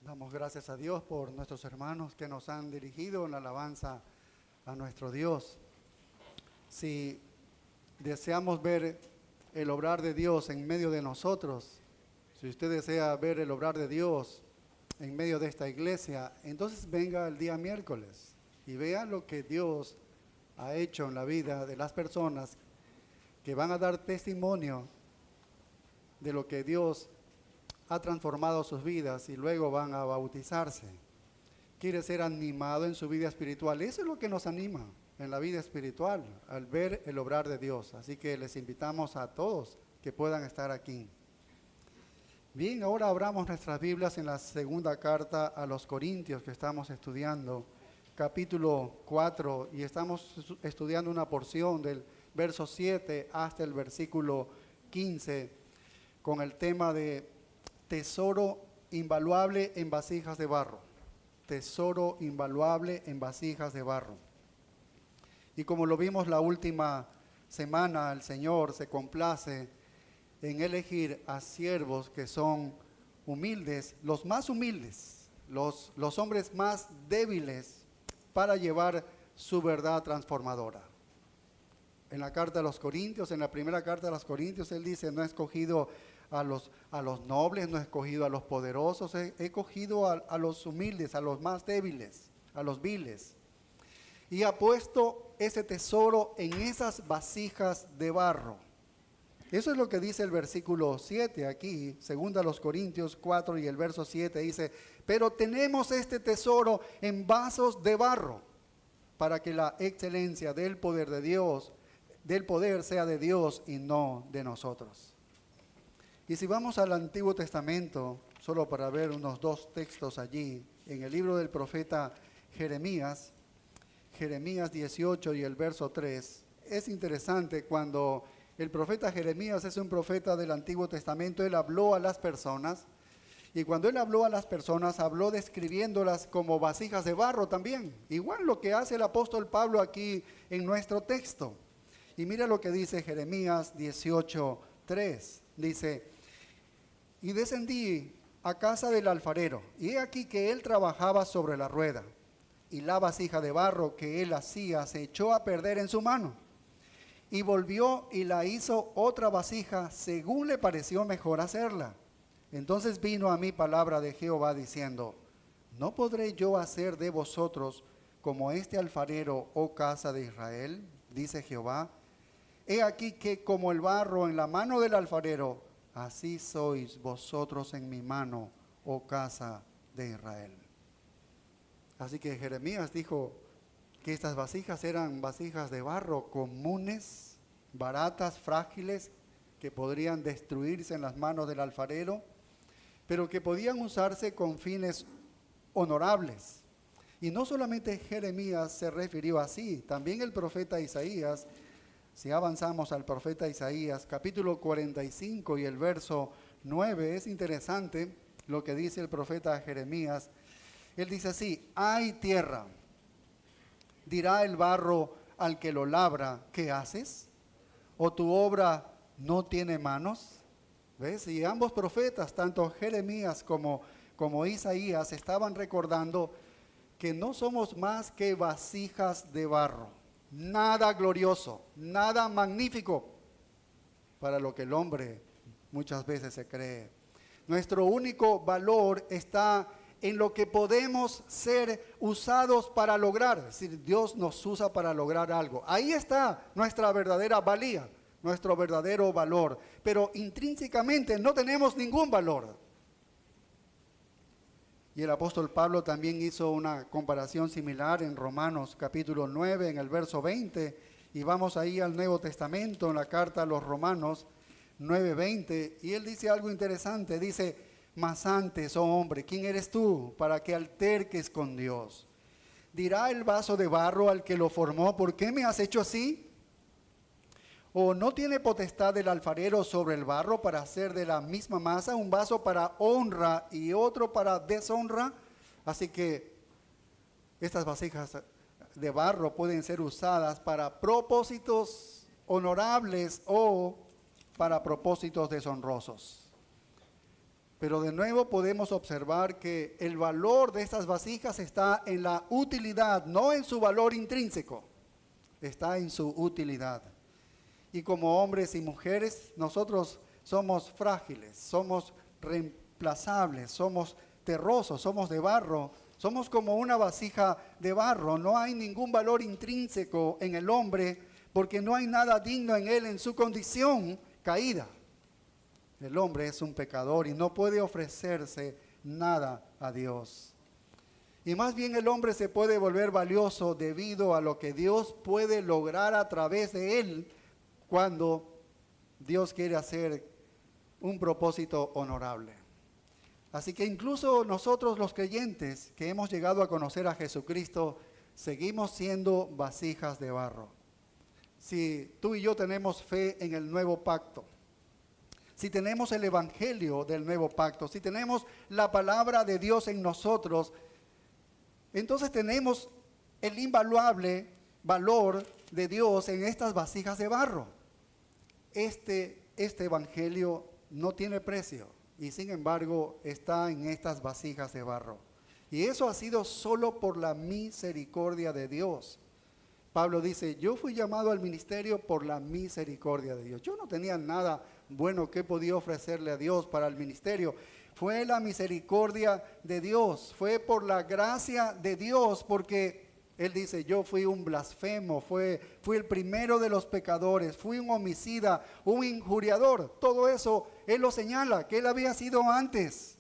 Damos gracias a Dios por nuestros hermanos que nos han dirigido en la alabanza a nuestro Dios. Si deseamos ver el obrar de Dios en medio de nosotros, si usted desea ver el obrar de Dios en medio de esta iglesia, entonces venga el día miércoles y vea lo que Dios ha hecho en la vida de las personas que van a dar testimonio de lo que Dios ha transformado sus vidas y luego van a bautizarse. Quiere ser animado en su vida espiritual. Eso es lo que nos anima en la vida espiritual, al ver el obrar de Dios. Así que les invitamos a todos que puedan estar aquí. Bien, ahora abramos nuestras Biblias en la segunda carta a los Corintios que estamos estudiando, capítulo 4, y estamos estudiando una porción del verso 7 hasta el versículo 15 con el tema de tesoro invaluable en vasijas de barro. Tesoro invaluable en vasijas de barro. Y como lo vimos la última semana, el Señor se complace en elegir a siervos que son humildes, los más humildes, los hombres más débiles, para llevar su verdad transformadora. En la carta a los Corintios, en la primera carta a los Corintios, Él dice: no he escogido a los nobles, no he escogido a los poderosos, he escogido a los humildes, a los más débiles, a los viles. Y ha puesto ese tesoro en esas vasijas de barro. Eso es lo que dice el versículo 7 aquí, segunda a los Corintios 4 y el verso 7 dice: pero tenemos este tesoro en vasos de barro, para que la excelencia del poder de Dios, del poder sea de Dios y no de nosotros. Y si vamos al Antiguo Testamento, solo para ver unos dos textos allí, en el libro del profeta Jeremías 18 y el verso 3, es interesante cuando el profeta Jeremías es un profeta del Antiguo Testamento. Él habló a las personas, y cuando él habló a las personas, habló describiéndolas como vasijas de barro también, igual lo que hace el apóstol Pablo aquí en nuestro texto. Y mira lo que dice Jeremías 18:3, dice: y descendí a casa del alfarero, y he aquí que él trabajaba sobre la rueda, y la vasija de barro que él hacía se echó a perder en su mano. Y volvió y la hizo otra vasija según le pareció mejor hacerla. Entonces vino a mí palabra de Jehová diciendo: ¿no podré yo hacer de vosotros como este alfarero, oh casa de Israel? Dice Jehová: he aquí que como el barro en la mano del alfarero, así sois vosotros en mi mano, oh casa de Israel. Así que Jeremías dijo que estas vasijas eran vasijas de barro comunes, baratas, frágiles, que podrían destruirse en las manos del alfarero, pero que podían usarse con fines honorables. Y no solamente Jeremías se refirió así, también el profeta Isaías. Si avanzamos al profeta Isaías, capítulo 45 y el verso 9, es interesante lo que dice el profeta Jeremías. Él dice así: hay tierra, dirá el barro al que lo labra, ¿qué haces? ¿O tu obra no tiene manos? ¿Ves? Y ambos profetas, tanto Jeremías como Isaías, estaban recordando que no somos más que vasijas de barro. Nada glorioso, nada magnífico para lo que el hombre muchas veces se cree. Nuestro único valor está en lo que podemos ser usados para lograr. Es decir, Dios nos usa para lograr algo. Ahí está nuestra verdadera valía, nuestro verdadero valor. Pero intrínsecamente no tenemos ningún valor. Y el apóstol Pablo también hizo una comparación similar en Romanos capítulo 9, en el verso 20. Y vamos ahí al Nuevo Testamento, en la carta a los Romanos 9:20. Y él dice algo interesante. Dice: mas antes, oh hombre, ¿quién eres tú para que alterques con Dios? Dirá el vaso de barro al que lo formó: ¿por qué me has hecho así? ¿O no tiene potestad el alfarero sobre el barro para hacer de la misma masa un vaso para honra y otro para deshonra? Así que estas vasijas de barro pueden ser usadas para propósitos honorables o para propósitos deshonrosos. Pero de nuevo podemos observar que el valor de estas vasijas está en la utilidad, no en su valor intrínseco, está en su utilidad. Y como hombres y mujeres, nosotros somos frágiles, somos reemplazables, somos terrosos, somos de barro, somos como una vasija de barro. No hay ningún valor intrínseco en el hombre porque no hay nada digno en él en su condición caída. El hombre es un pecador y no puede ofrecerse nada a Dios. Y más bien el hombre se puede volver valioso debido a lo que Dios puede lograr a través de él cuando Dios quiere hacer un propósito honorable. Así que incluso nosotros los creyentes que hemos llegado a conocer a Jesucristo, seguimos siendo vasijas de barro. Si tú y yo tenemos fe en el nuevo pacto, si tenemos el evangelio del nuevo pacto, si tenemos la palabra de Dios en nosotros, entonces tenemos el invaluable valor de Dios en estas vasijas de barro. Este evangelio no tiene precio y sin embargo está en estas vasijas de barro. Y eso ha sido solo por la misericordia de Dios. Pablo dice, yo fui llamado al ministerio por la misericordia de Dios. Yo no tenía nada bueno que podía ofrecerle a Dios para el ministerio. Fue la misericordia de Dios, fue por la gracia de Dios, porque él dice, yo fui un blasfemo, fui el primero de los pecadores, fui un homicida, un injuriador. Todo eso él lo señala, que él había sido antes.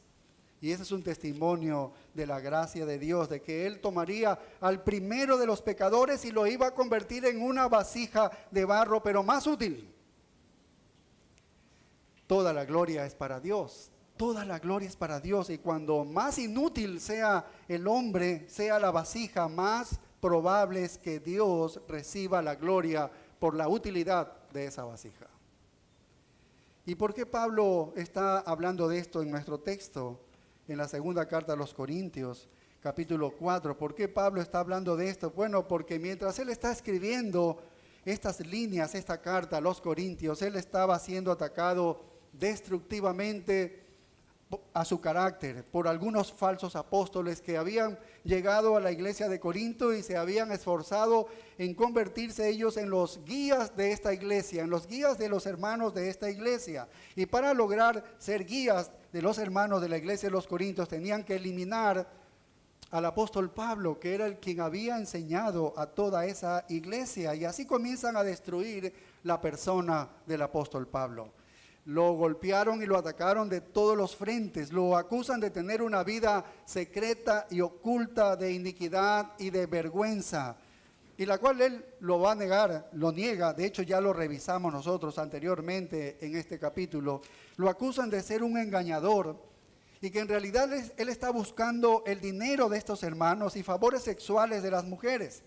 Y ese es un testimonio de la gracia de Dios, de que él tomaría al primero de los pecadores y lo iba a convertir en una vasija de barro, pero más útil. Toda la gloria es para Dios, toda la gloria es para Dios. Y cuando más inútil sea el hombre, sea la vasija, más probable es que Dios reciba la gloria por la utilidad de esa vasija. ¿Y por qué Pablo está hablando de esto en nuestro texto? En la segunda carta a los Corintios, capítulo 4. ¿Por qué Pablo está hablando de esto? Bueno, porque mientras él está escribiendo estas líneas, esta carta a los Corintios, él estaba siendo atacado destructivamente a su carácter por algunos falsos apóstoles que habían llegado a la iglesia de Corinto y se habían esforzado en convertirse ellos en los guías de esta iglesia, en los guías de los hermanos de esta iglesia. Y para lograr ser guías de los hermanos de la iglesia de los Corintios tenían que eliminar al apóstol Pablo, que era el quien había enseñado a toda esa iglesia, y así comienzan a destruir la persona del apóstol Pablo. Lo golpearon y lo atacaron de todos los frentes, lo acusan de tener una vida secreta y oculta de iniquidad y de vergüenza, y la cual él lo va a negar, lo niega. De hecho ya lo revisamos nosotros anteriormente en este capítulo. Lo acusan de ser un engañador y que en realidad él está buscando el dinero de estos hermanos y favores sexuales de las mujeres.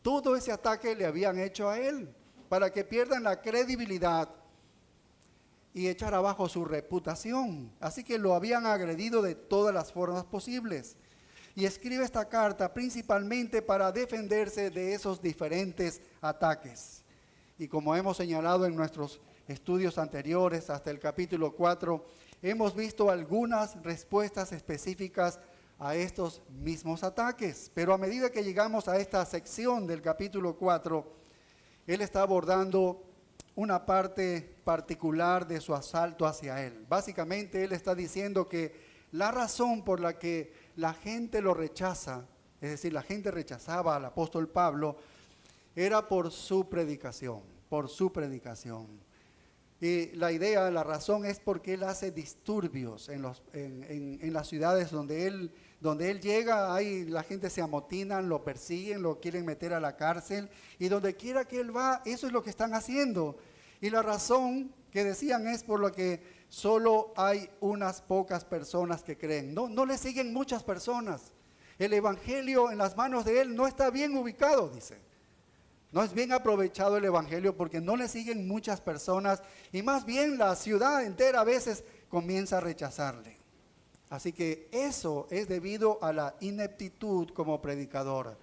Todo ese ataque le habían hecho a él para que pierdan la credibilidad y echar abajo su reputación. Así que lo habían agredido de todas las formas posibles. Y escribe esta carta principalmente para defenderse de esos diferentes ataques. Y como hemos señalado en nuestros estudios anteriores, hasta el capítulo 4, hemos visto algunas respuestas específicas a estos mismos ataques. Pero a medida que llegamos a esta sección del capítulo 4, él está abordando una parte particular de su asalto hacia él. Básicamente él está diciendo que la razón por la que la gente lo rechaza, es decir, la gente rechazaba al apóstol Pablo, era por su predicación, Y la idea, la razón es porque él hace disturbios en las ciudades donde él llega. Ahí la gente se amotinan, lo persiguen, lo quieren meter a la cárcel, y donde quiera que él va, eso es lo que están haciendo. Y la razón que decían es por lo que solo hay unas pocas personas que creen. No le siguen muchas personas. El evangelio en las manos de él no está bien ubicado, dice. No es bien aprovechado el evangelio porque no le siguen muchas personas, y más bien la ciudad entera a veces comienza a rechazarle. Así que eso es debido a la ineptitud como predicador.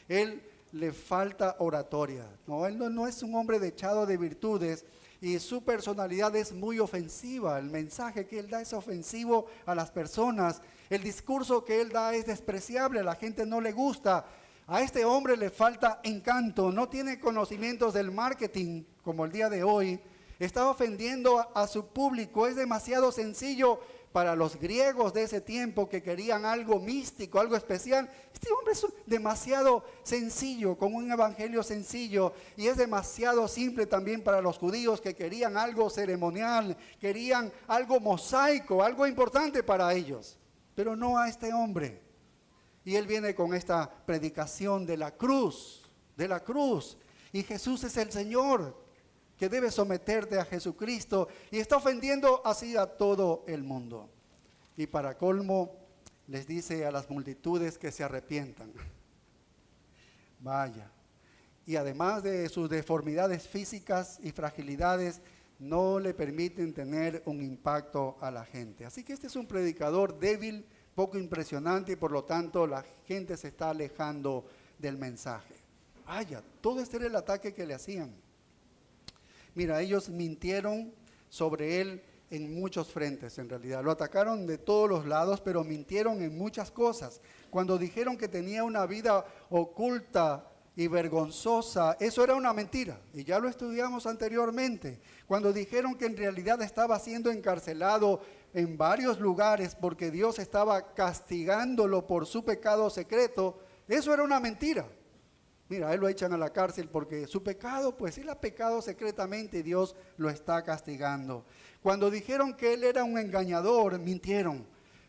Él le falta oratoria. No, él no es un hombre dechado de virtudes y su personalidad es muy ofensiva. El mensaje que él da es ofensivo a las personas. El discurso que él da es despreciable, a la gente no le gusta. A este hombre le falta encanto, no tiene conocimientos del marketing como el día de hoy. Está ofendiendo a su público, es demasiado sencillo para los griegos de ese tiempo que querían algo místico, algo especial. Este hombre es demasiado sencillo, con un evangelio sencillo, y es demasiado simple también para los judíos que querían algo ceremonial, querían algo mosaico, algo importante para ellos, pero no a este hombre. Y él viene con esta predicación de la cruz, y Jesús es el Señor, que debe someterte a Jesucristo, y está ofendiendo así a todo el mundo. Y para colmo, les dice a las multitudes que se arrepientan. Vaya. Y además de sus deformidades físicas y fragilidades, no le permiten tener un impacto a la gente. Así que este es un predicador débil, poco impresionante, y por lo tanto la gente se está alejando del mensaje. Vaya, todo este era el ataque que le hacían. Mira, ellos mintieron sobre él en muchos frentes en realidad. Lo atacaron de todos los lados, pero mintieron en muchas cosas. Cuando dijeron que tenía una vida oculta y vergonzosa, eso era una mentira. Y ya lo estudiamos anteriormente. Cuando dijeron que en realidad estaba siendo encarcelado en varios lugares porque Dios estaba castigándolo por su pecado secreto, eso era una mentira. Mira, a él lo echan a la cárcel porque su pecado, pues él ha pecado secretamente y Dios lo está castigando. Cuando dijeron que él era un engañador, mintieron.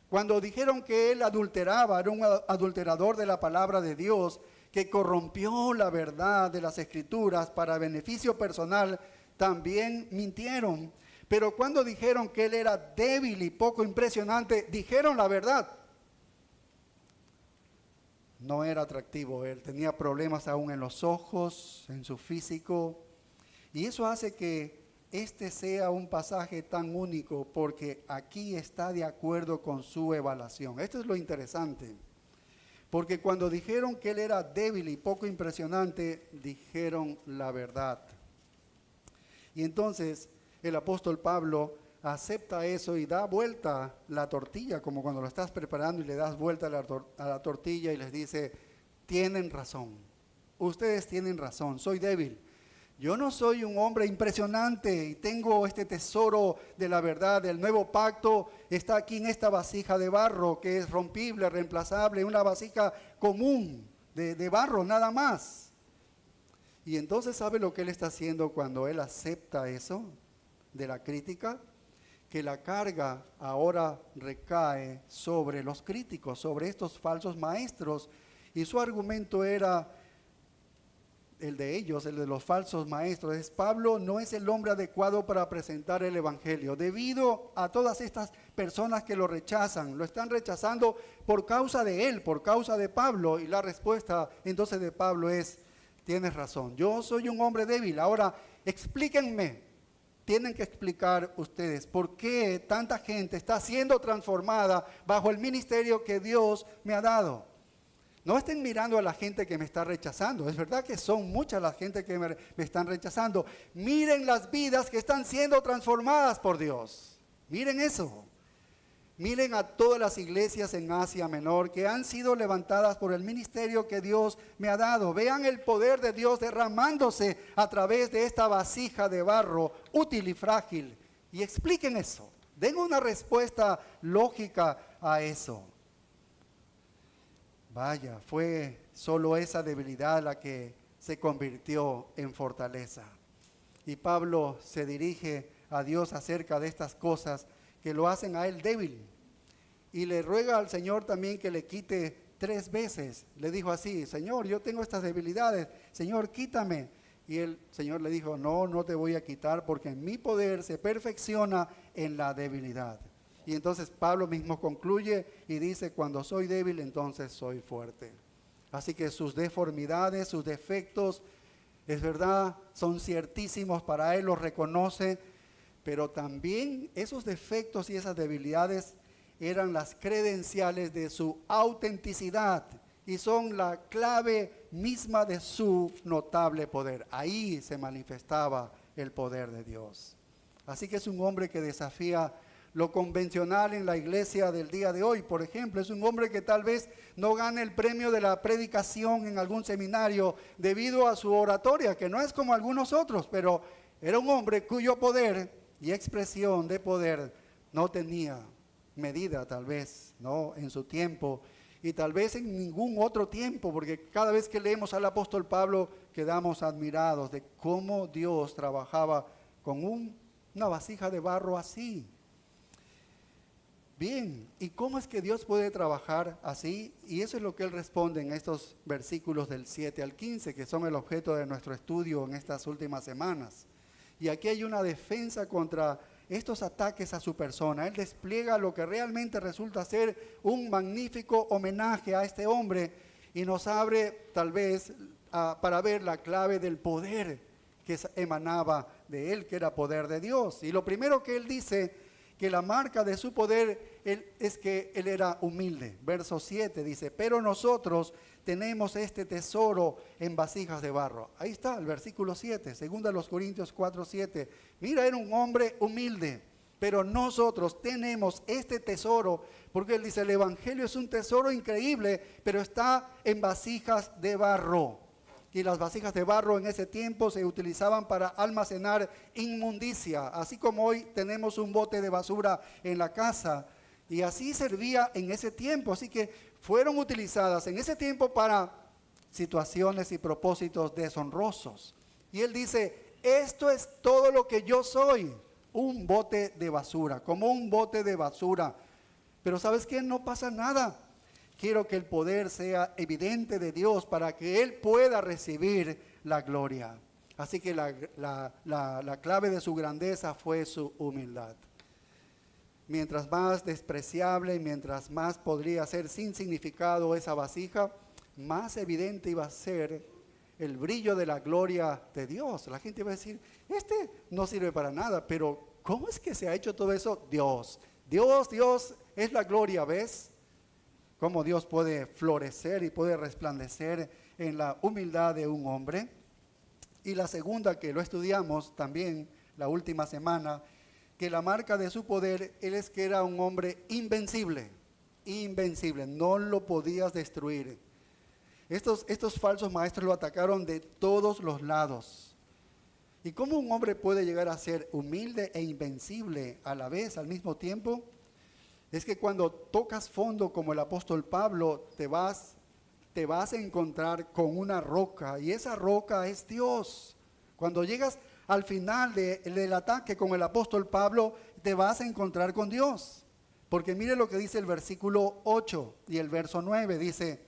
Cuando dijeron que él adulteraba, era un adulterador de la palabra de Dios, que corrompió la verdad de las Escrituras para beneficio personal, también mintieron. Pero cuando dijeron que él era débil y poco impresionante, dijeron la verdad. No era atractivo, él tenía problemas aún en los ojos, en su físico, y eso hace que este sea un pasaje tan único, porque aquí está de acuerdo con su evaluación. Esto es lo interesante, porque cuando dijeron que él era débil y poco impresionante, dijeron la verdad. Y entonces el apóstol Pablo acepta eso y da vuelta la tortilla, como cuando lo estás preparando y le das vuelta a la tortilla y les dice, tienen razón, ustedes tienen razón, soy débil. Yo no soy un hombre impresionante y tengo este tesoro de la verdad, del nuevo pacto, está aquí en esta vasija de barro que es rompible, reemplazable, una vasija común de barro nada más. Y entonces, ¿sabe lo que él está haciendo cuando él acepta eso de la crítica? Que la carga ahora recae sobre los críticos, sobre estos falsos maestros. Y su argumento era el de ellos, el de los falsos maestros. Pablo no es el hombre adecuado para presentar el evangelio. Debido a todas estas personas que lo rechazan, lo están rechazando por causa de él, por causa de Pablo. Y la respuesta entonces de Pablo es, tienes razón, yo soy un hombre débil. Ahora explíquenme. Tienen que explicar ustedes por qué tanta gente está siendo transformada bajo el ministerio que Dios me ha dado. No estén mirando a la gente que me está rechazando. Es verdad que son muchas las gente que me están rechazando. Miren las vidas que están siendo transformadas por Dios. Miren eso. Miren a todas las iglesias en Asia Menor que han sido levantadas por el ministerio que Dios me ha dado. Vean el poder de Dios derramándose a través de esta vasija de barro útil y frágil. Y expliquen eso. Den una respuesta lógica a eso. Vaya, fue solo esa debilidad la que se convirtió en fortaleza. Y Pablo se dirige a Dios acerca de estas cosas que lo hacen a él débil. Y le ruega al Señor también que le quite 3 veces. Le dijo así, Señor, yo tengo estas debilidades, Señor, quítame. Y el Señor le dijo, no te voy a quitar porque mi poder se perfecciona en la debilidad. Y entonces Pablo mismo concluye y dice, cuando soy débil, entonces soy fuerte. Así que sus deformidades, sus defectos, es verdad, son ciertísimos para él, los reconoce, pero también esos defectos y esas debilidades eran las credenciales de su autenticidad y son la clave misma de su notable poder. Ahí se manifestaba el poder de Dios. Así que es un hombre que desafía lo convencional en la iglesia del día de hoy. Por ejemplo, es un hombre que tal vez no gane el premio de la predicación en algún seminario debido a su oratoria, que no es como algunos otros, pero era un hombre cuyo poder y expresión de poder no tenía medida tal vez, ¿no?, en su tiempo y tal vez en ningún otro tiempo, porque cada vez que leemos al apóstol Pablo quedamos admirados de cómo Dios trabajaba con una vasija de barro así. Bien, ¿y cómo es que Dios puede trabajar así? Y eso es lo que él responde en estos versículos del 7 al 15, que son el objeto de nuestro estudio en estas últimas semanas. Y aquí hay una defensa contra estos ataques a su persona. Él despliega lo que realmente resulta ser un magnífico homenaje a este hombre y nos abre tal vez para ver la clave del poder que emanaba de él, que era poder de Dios. Y lo primero que él dice, que la marca de su poder es que él era humilde. Verso 7 dice, pero nosotros tenemos este tesoro en vasijas de barro. Ahí está el versículo 7, 2 Corintios 4:7. Mira, era un hombre humilde, pero nosotros tenemos este tesoro, porque él dice, el evangelio es un tesoro increíble, pero está en vasijas de barro. Y las vasijas de barro en ese tiempo se utilizaban para almacenar inmundicia, así como hoy tenemos un bote de basura en la casa. Y así servía en ese tiempo, así que fueron utilizadas en ese tiempo para situaciones y propósitos deshonrosos. Y él dice, esto es todo lo que yo soy, un bote de basura, como un bote de basura. Pero ¿sabes qué? No pasa nada. Quiero que el poder sea evidente de Dios para que Él pueda recibir la gloria. Así que la clave de su grandeza fue su humildad. Mientras más despreciable, mientras más podría ser sin significado esa vasija, más evidente iba a ser el brillo de la gloria de Dios. La gente iba a decir, este no sirve para nada, pero ¿cómo es que se ha hecho todo eso? Dios es la gloria, ¿ves? Cómo Dios puede florecer y puede resplandecer en la humildad de un hombre. Y la segunda, que lo estudiamos también la última semana, que la marca de su poder, él es que era un hombre invencible, no lo podías destruir. Estos falsos maestros lo atacaron de todos los lados. ¿Y cómo un hombre puede llegar a ser humilde e invencible a la vez, al mismo tiempo? Es que cuando tocas fondo como el apóstol Pablo, te vas a encontrar con una roca, y esa roca es Dios. Cuando llegas al final del ataque con el apóstol Pablo, te vas a encontrar con Dios. Porque mire lo que dice el versículo 8 y el verso 9, dice,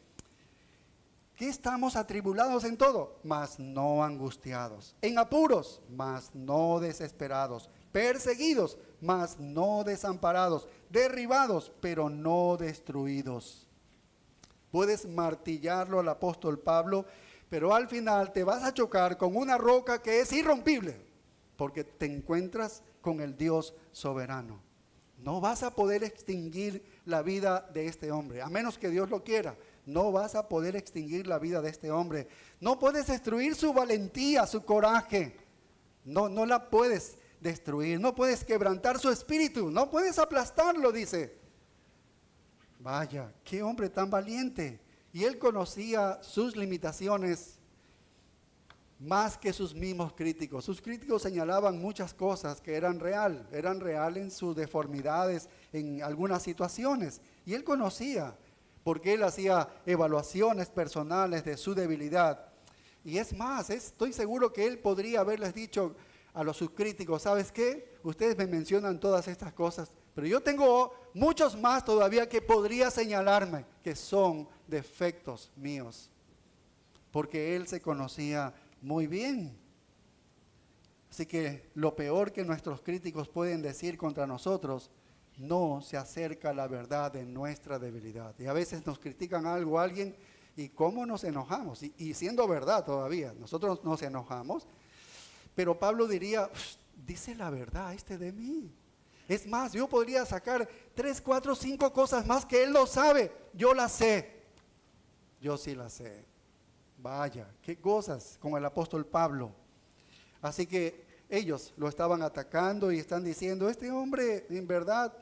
que estamos atribulados en todo, mas no angustiados, en apuros, mas no desesperados, perseguidos, mas no desamparados, derribados, pero no destruidos. Puedes martillarlo al apóstol Pablo, pero al final te vas a chocar con una roca que es irrompible, porque te encuentras con el Dios soberano. No vas a poder extinguir la vida de este hombre, a menos que Dios lo quiera. No vas a poder extinguir la vida de este hombre. No puedes destruir su valentía, su coraje. No la puedes destruir. No puedes quebrantar su espíritu. No puedes aplastarlo, dice. Vaya, qué hombre tan valiente. Y él conocía sus limitaciones más que sus mismos críticos. Sus críticos señalaban muchas cosas que eran real en sus deformidades, en algunas situaciones. Y él conocía, porque él hacía evaluaciones personales de su debilidad. Y es más, estoy seguro que él podría haberles dicho a sus críticos, ¿sabes qué? Ustedes me mencionan todas estas cosas, pero yo tengo muchos más todavía que podría señalarme que son defectos míos. Porque él se conocía muy bien. Así que lo peor que nuestros críticos pueden decir contra nosotros no se acerca a la verdad de nuestra debilidad. Y a veces nos critican algo a alguien y cómo nos enojamos. Y siendo verdad todavía, nosotros nos enojamos. Pero Pablo diría, dice la verdad de mí. Es más, yo podría sacar 3, 4, 5 cosas más que él no sabe. Yo las sé. yo sí las sé. Vaya, qué cosas con el apóstol Pablo. Así que ellos lo estaban atacando y están diciendo, este hombre en verdad,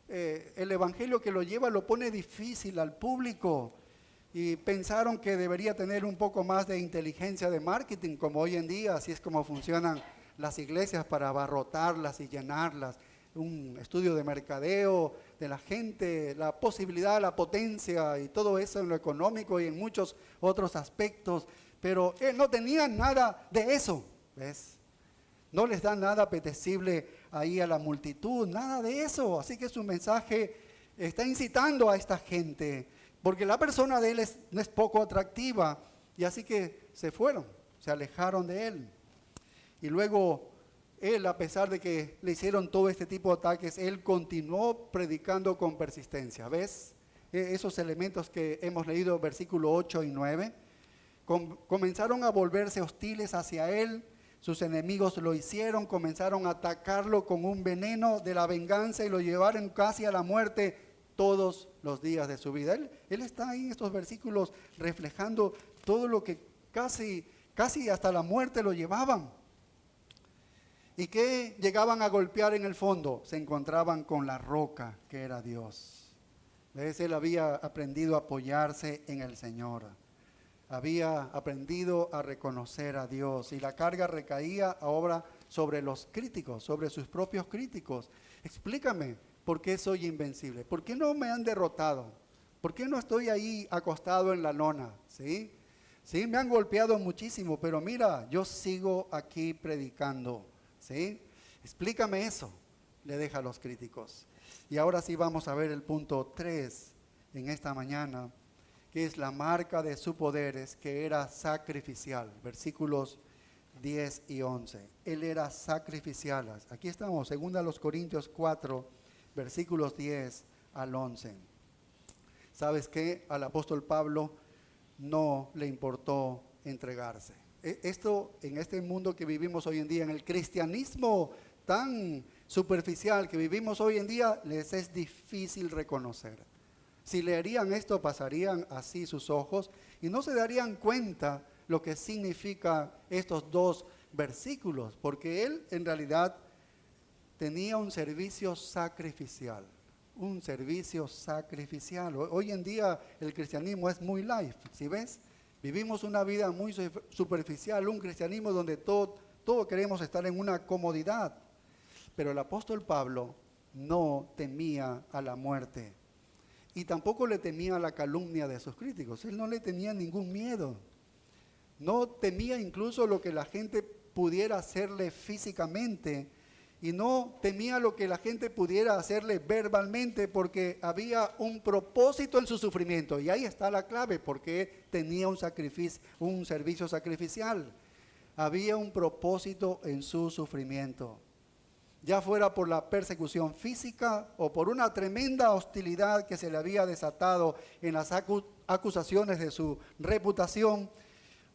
el evangelio que lo lleva lo pone difícil al público. Y pensaron que debería tener un poco más de inteligencia de marketing, como hoy en día, así es como funcionan las iglesias para abarrotarlas y llenarlas. Un estudio de mercadeo de la gente, la posibilidad, la potencia y todo eso en lo económico y en muchos otros aspectos. Pero él no tenía nada de eso, ¿ves? No les da nada apetecible ahí a la multitud, nada de eso. Así que su mensaje está incitando a esta gente, porque la persona de él no es poco atractiva. Y así que se fueron, se alejaron de él. Y luego él, a pesar de que le hicieron todo este tipo de ataques, él continuó predicando con persistencia. ¿Ves? Esos elementos que hemos leído, versículos 8 y 9, comenzaron a volverse hostiles hacia él. Sus enemigos lo hicieron, comenzaron a atacarlo con un veneno de la venganza y lo llevaron casi a la muerte todos los días de su vida. Él está ahí en estos versículos reflejando todo lo que casi hasta la muerte lo llevaban. ¿Y qué llegaban a golpear en el fondo? Se encontraban con la roca que era Dios. ¿Ves? Él había aprendido a apoyarse en el Señor. Había aprendido a reconocer a Dios y la carga recaía ahora sobre los críticos, sobre sus propios críticos. Explícame, ¿por qué soy invencible? ¿Por qué no me han derrotado? ¿Por qué no estoy ahí acostado en la lona? ¿Sí? Sí, me han golpeado muchísimo, pero mira, yo sigo aquí predicando. ¿Sí? Explícame eso, le deja a los críticos. Y ahora sí vamos a ver el punto 3 en esta mañana, que es la marca de su poder, es que era sacrificial. Versículos 10 y 11. Él era sacrificial. Aquí estamos, 2 Corintios 4, versículos 10 al 11. ¿Sabes qué? Al apóstol Pablo no le importó entregarse. Esto en este mundo que vivimos hoy en día, en el cristianismo tan superficial que vivimos hoy en día, les es difícil reconocer. Si leerían esto, pasarían así sus ojos y no se darían cuenta lo que significa estos dos versículos, porque él en realidad tenía un servicio sacrificial. Un servicio sacrificial. Hoy en día el cristianismo es muy light, ¿sí ves? Vivimos una vida muy superficial, un cristianismo donde todo queremos estar en una comodidad. Pero el apóstol Pablo no temía a la muerte y tampoco le temía a la calumnia de sus críticos. Él no le tenía ningún miedo. No temía incluso lo que la gente pudiera hacerle físicamente y no temía lo que la gente pudiera hacerle verbalmente, porque había un propósito en su sufrimiento. Y ahí está la clave, porque tenía un servicio sacrificial. Había un propósito en su sufrimiento. Ya fuera por la persecución física o por una tremenda hostilidad que se le había desatado en las acusaciones de su reputación,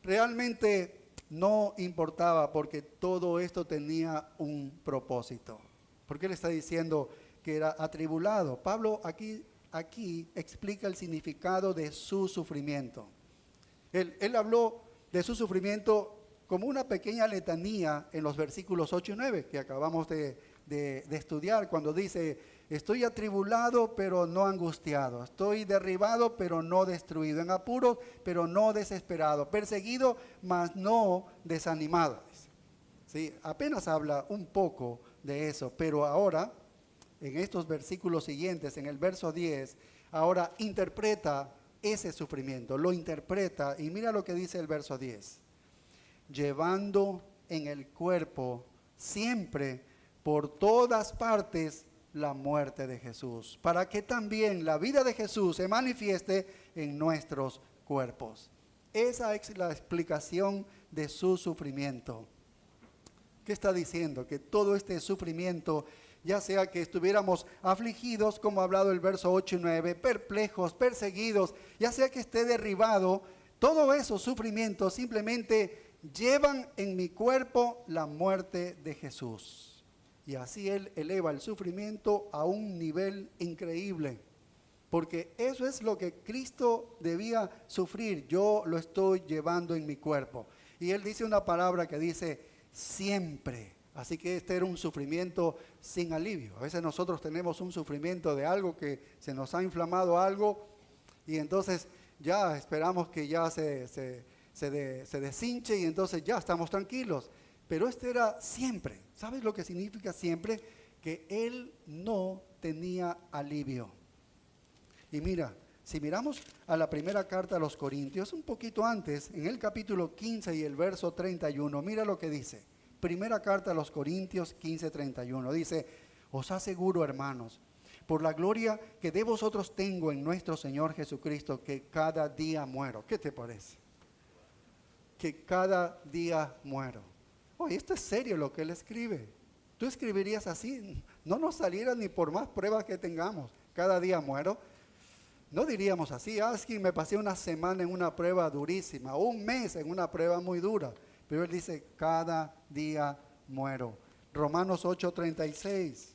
realmente no importaba, porque todo esto tenía un propósito. ¿Por qué le está diciendo que era atribulado? Pablo aquí explica el significado de su sufrimiento. Él habló de su sufrimiento como una pequeña letanía en los versículos 8 y 9 que acabamos de estudiar, cuando dice: estoy atribulado pero no angustiado, estoy derribado pero no destruido, en apuros pero no desesperado, perseguido mas no desanimado. ¿Sí? Apenas habla un poco de eso, pero ahora en estos versículos siguientes, en el verso 10, ahora interpreta ese sufrimiento, lo interpreta, y mira lo que dice el verso 10: llevando en el cuerpo siempre por todas partes la muerte de Jesús, para que también la vida de Jesús se manifieste en nuestros cuerpos. Esa es la explicación de su sufrimiento. ¿Qué está diciendo? Que todo este sufrimiento, ya sea que estuviéramos afligidos, como ha hablado el verso 8 y 9, perplejos, perseguidos, ya sea que esté derribado, todos esos sufrimientos simplemente llevan en mi cuerpo la muerte de Jesús. Y así él eleva el sufrimiento a un nivel increíble. porque eso es lo que Cristo debía sufrir. Yo lo estoy llevando en mi cuerpo. Y él dice una palabra que dice siempre. Así que este era un sufrimiento sin alivio. A veces nosotros tenemos un sufrimiento de algo que se nos ha inflamado algo y entonces ya esperamos que ya se deshinche y entonces ya estamos tranquilos. Pero este era siempre. ¿Sabes lo que significa siempre? Que él no tenía alivio. Y mira, si miramos a la primera carta a los Corintios, un poquito antes, en el capítulo 15 y el verso 31, mira lo que dice. Primera carta a los Corintios 15:31, dice: os aseguro, hermanos, por la gloria que de vosotros tengo en nuestro Señor Jesucristo, que cada día muero. ¿Qué te parece? Que cada día muero. Oye, esto es serio lo que él escribe. Tú escribirías así, no nos saliera ni por más pruebas que tengamos. Cada día muero. No diríamos así, es que me pasé una semana en una prueba durísima, o un mes en una prueba muy dura. Pero él dice, cada día muero. Romanos 8:36.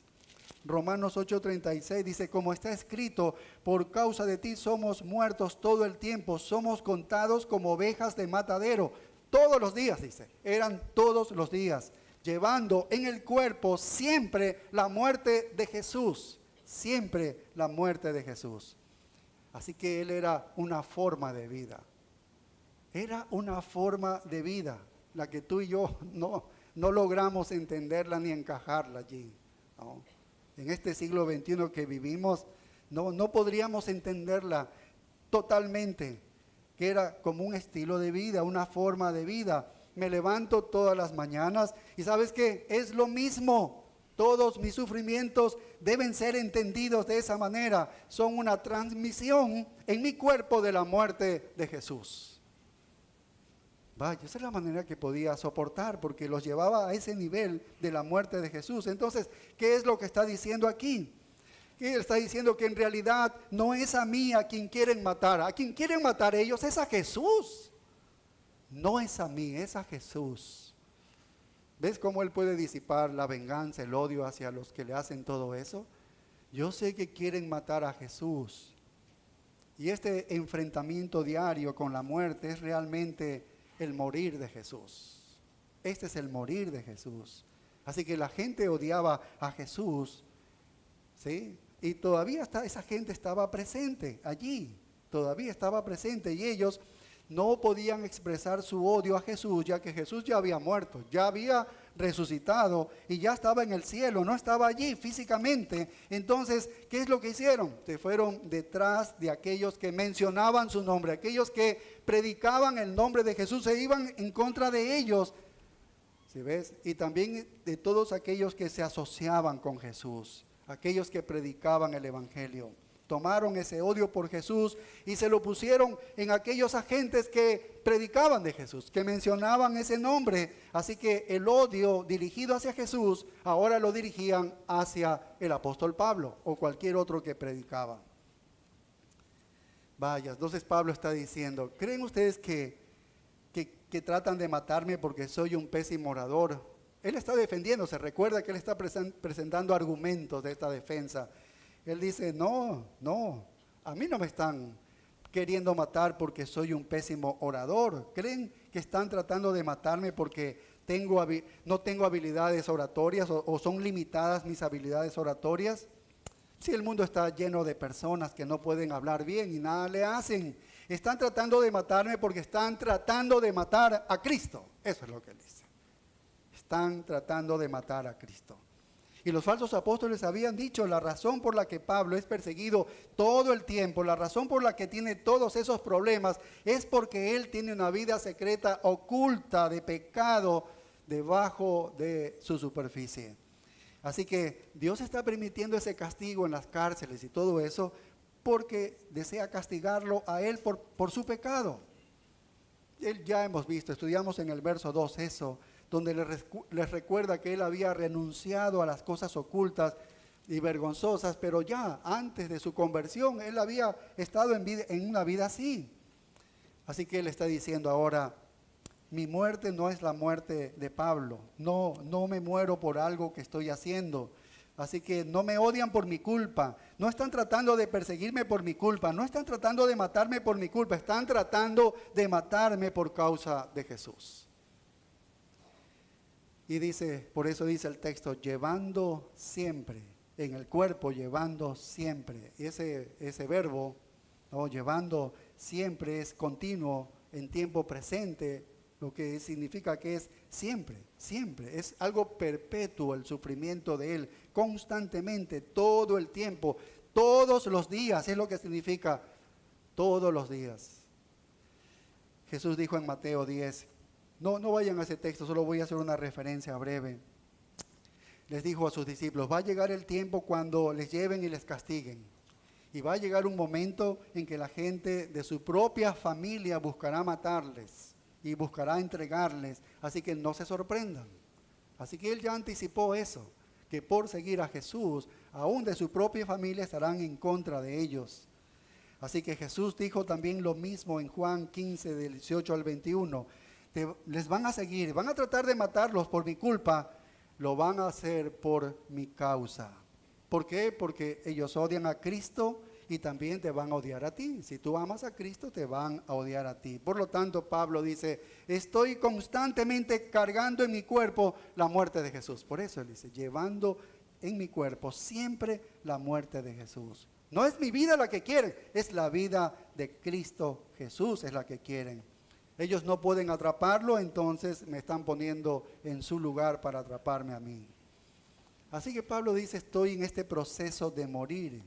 Romanos 8:36 dice, como está escrito, por causa de ti somos muertos todo el tiempo, somos contados como ovejas de matadero. Todos los días, dice, eran todos los días, llevando en el cuerpo siempre la muerte de Jesús. Siempre la muerte de Jesús. Así que él era una forma de vida. Era una forma de vida, la que tú y yo no logramos entenderla ni encajarla allí, ¿no? En este siglo XXI que vivimos, no podríamos entenderla totalmente, que era como un estilo de vida, una forma de vida. Me levanto todas las mañanas y ¿sabes qué? Es lo mismo. Todos mis sufrimientos deben ser entendidos de esa manera. Son una transmisión en mi cuerpo de la muerte de Jesús. Vaya, esa es la manera que podía soportar, porque los llevaba a ese nivel de la muerte de Jesús. Entonces, ¿qué es lo que está diciendo aquí? Que él está diciendo que en realidad no es a mí a quien quieren matar. A quien quieren matar ellos es a Jesús. No es a mí, es a Jesús. ¿Ves cómo él puede disipar la venganza, el odio hacia los que le hacen todo eso? Yo sé que quieren matar a Jesús. Y este enfrentamiento diario con la muerte es realmente el morir de Jesús. Este es el morir de Jesús. Así que la gente odiaba a Jesús, ¿sí? Y todavía esa gente estaba presente allí. Todavía estaba presente y ellos no podían expresar su odio a Jesús, ya que Jesús ya había muerto, ya había resucitado y ya estaba en el cielo, no estaba allí físicamente. Entonces, ¿qué es lo que hicieron? Se fueron detrás de aquellos que mencionaban su nombre, aquellos que predicaban el nombre de Jesús, se iban en contra de ellos, ¿sí ves? Y también de todos aquellos que se asociaban con Jesús, aquellos que predicaban el evangelio. Tomaron ese odio por Jesús y se lo pusieron en aquellos agentes que predicaban de Jesús, que mencionaban ese nombre. Así que el odio dirigido hacia Jesús, ahora lo dirigían hacia el apóstol Pablo o cualquier otro que predicaba. Vaya, entonces Pablo está diciendo, ¿creen ustedes que tratan de matarme porque soy un pésimo orador? Él está defendiéndose, recuerda que él está presentando argumentos de esta defensa. Él dice, no, a mí no me están queriendo matar porque soy un pésimo orador. ¿Creen que están tratando de matarme porque no tengo habilidades oratorias o son limitadas mis habilidades oratorias? Si el mundo está lleno de personas que no pueden hablar bien y nada le hacen. Están tratando de matarme porque están tratando de matar a Cristo. Eso es lo que él dice. Están tratando de matar a Cristo. Y los falsos apóstoles habían dicho, la razón por la que Pablo es perseguido todo el tiempo, la razón por la que tiene todos esos problemas, es porque él tiene una vida secreta oculta de pecado debajo de su superficie. Así que Dios está permitiendo ese castigo en las cárceles y todo eso porque desea castigarlo a él por su pecado. Él ya hemos visto, estudiamos en el verso 2 eso, donde les recuerda que él había renunciado a las cosas ocultas y vergonzosas, pero ya antes de su conversión, él había estado en una vida así. Así que él está diciendo ahora, mi muerte no es la muerte de Pablo, no me muero por algo que estoy haciendo, Así que no me odian por mi culpa, no están tratando de perseguirme por mi culpa, no están tratando de matarme por mi culpa, están tratando de matarme por causa de Jesús. Y dice, por eso dice el texto, llevando siempre, en el cuerpo llevando siempre. Ese verbo, ¿no? Llevando siempre es continuo en tiempo presente, lo que significa que es siempre, siempre. Es algo perpetuo el sufrimiento de Él, constantemente, todo el tiempo, todos los días, es lo que significa todos los días. Jesús dijo en Mateo 10, no vayan a ese texto, solo voy a hacer una referencia breve. Les dijo a sus discípulos, va a llegar el tiempo cuando les lleven y les castiguen. Y va a llegar un momento en que la gente de su propia familia buscará matarles y buscará entregarles. Así que no se sorprendan. Así que Él ya anticipó eso, que por seguir a Jesús, aún de su propia familia estarán en contra de ellos. Así que Jesús dijo también lo mismo en Juan 15, del 18 al 21. Les van a seguir, van a tratar de matarlos por mi culpa, lo van a hacer por mi causa. ¿Por qué? Porque ellos odian a Cristo y también te van a odiar a ti. Si tú amas a Cristo, te van a odiar a ti. Por lo tanto, Pablo dice, estoy constantemente cargando en mi cuerpo la muerte de Jesús. Por eso él dice, llevando en mi cuerpo siempre la muerte de Jesús. No es mi vida la que quieren, es la vida de Cristo Jesús es la que quieren. Ellos no pueden atraparlo, entonces me están poniendo en su lugar para atraparme a mí. Así que Pablo dice, estoy en este proceso de morir.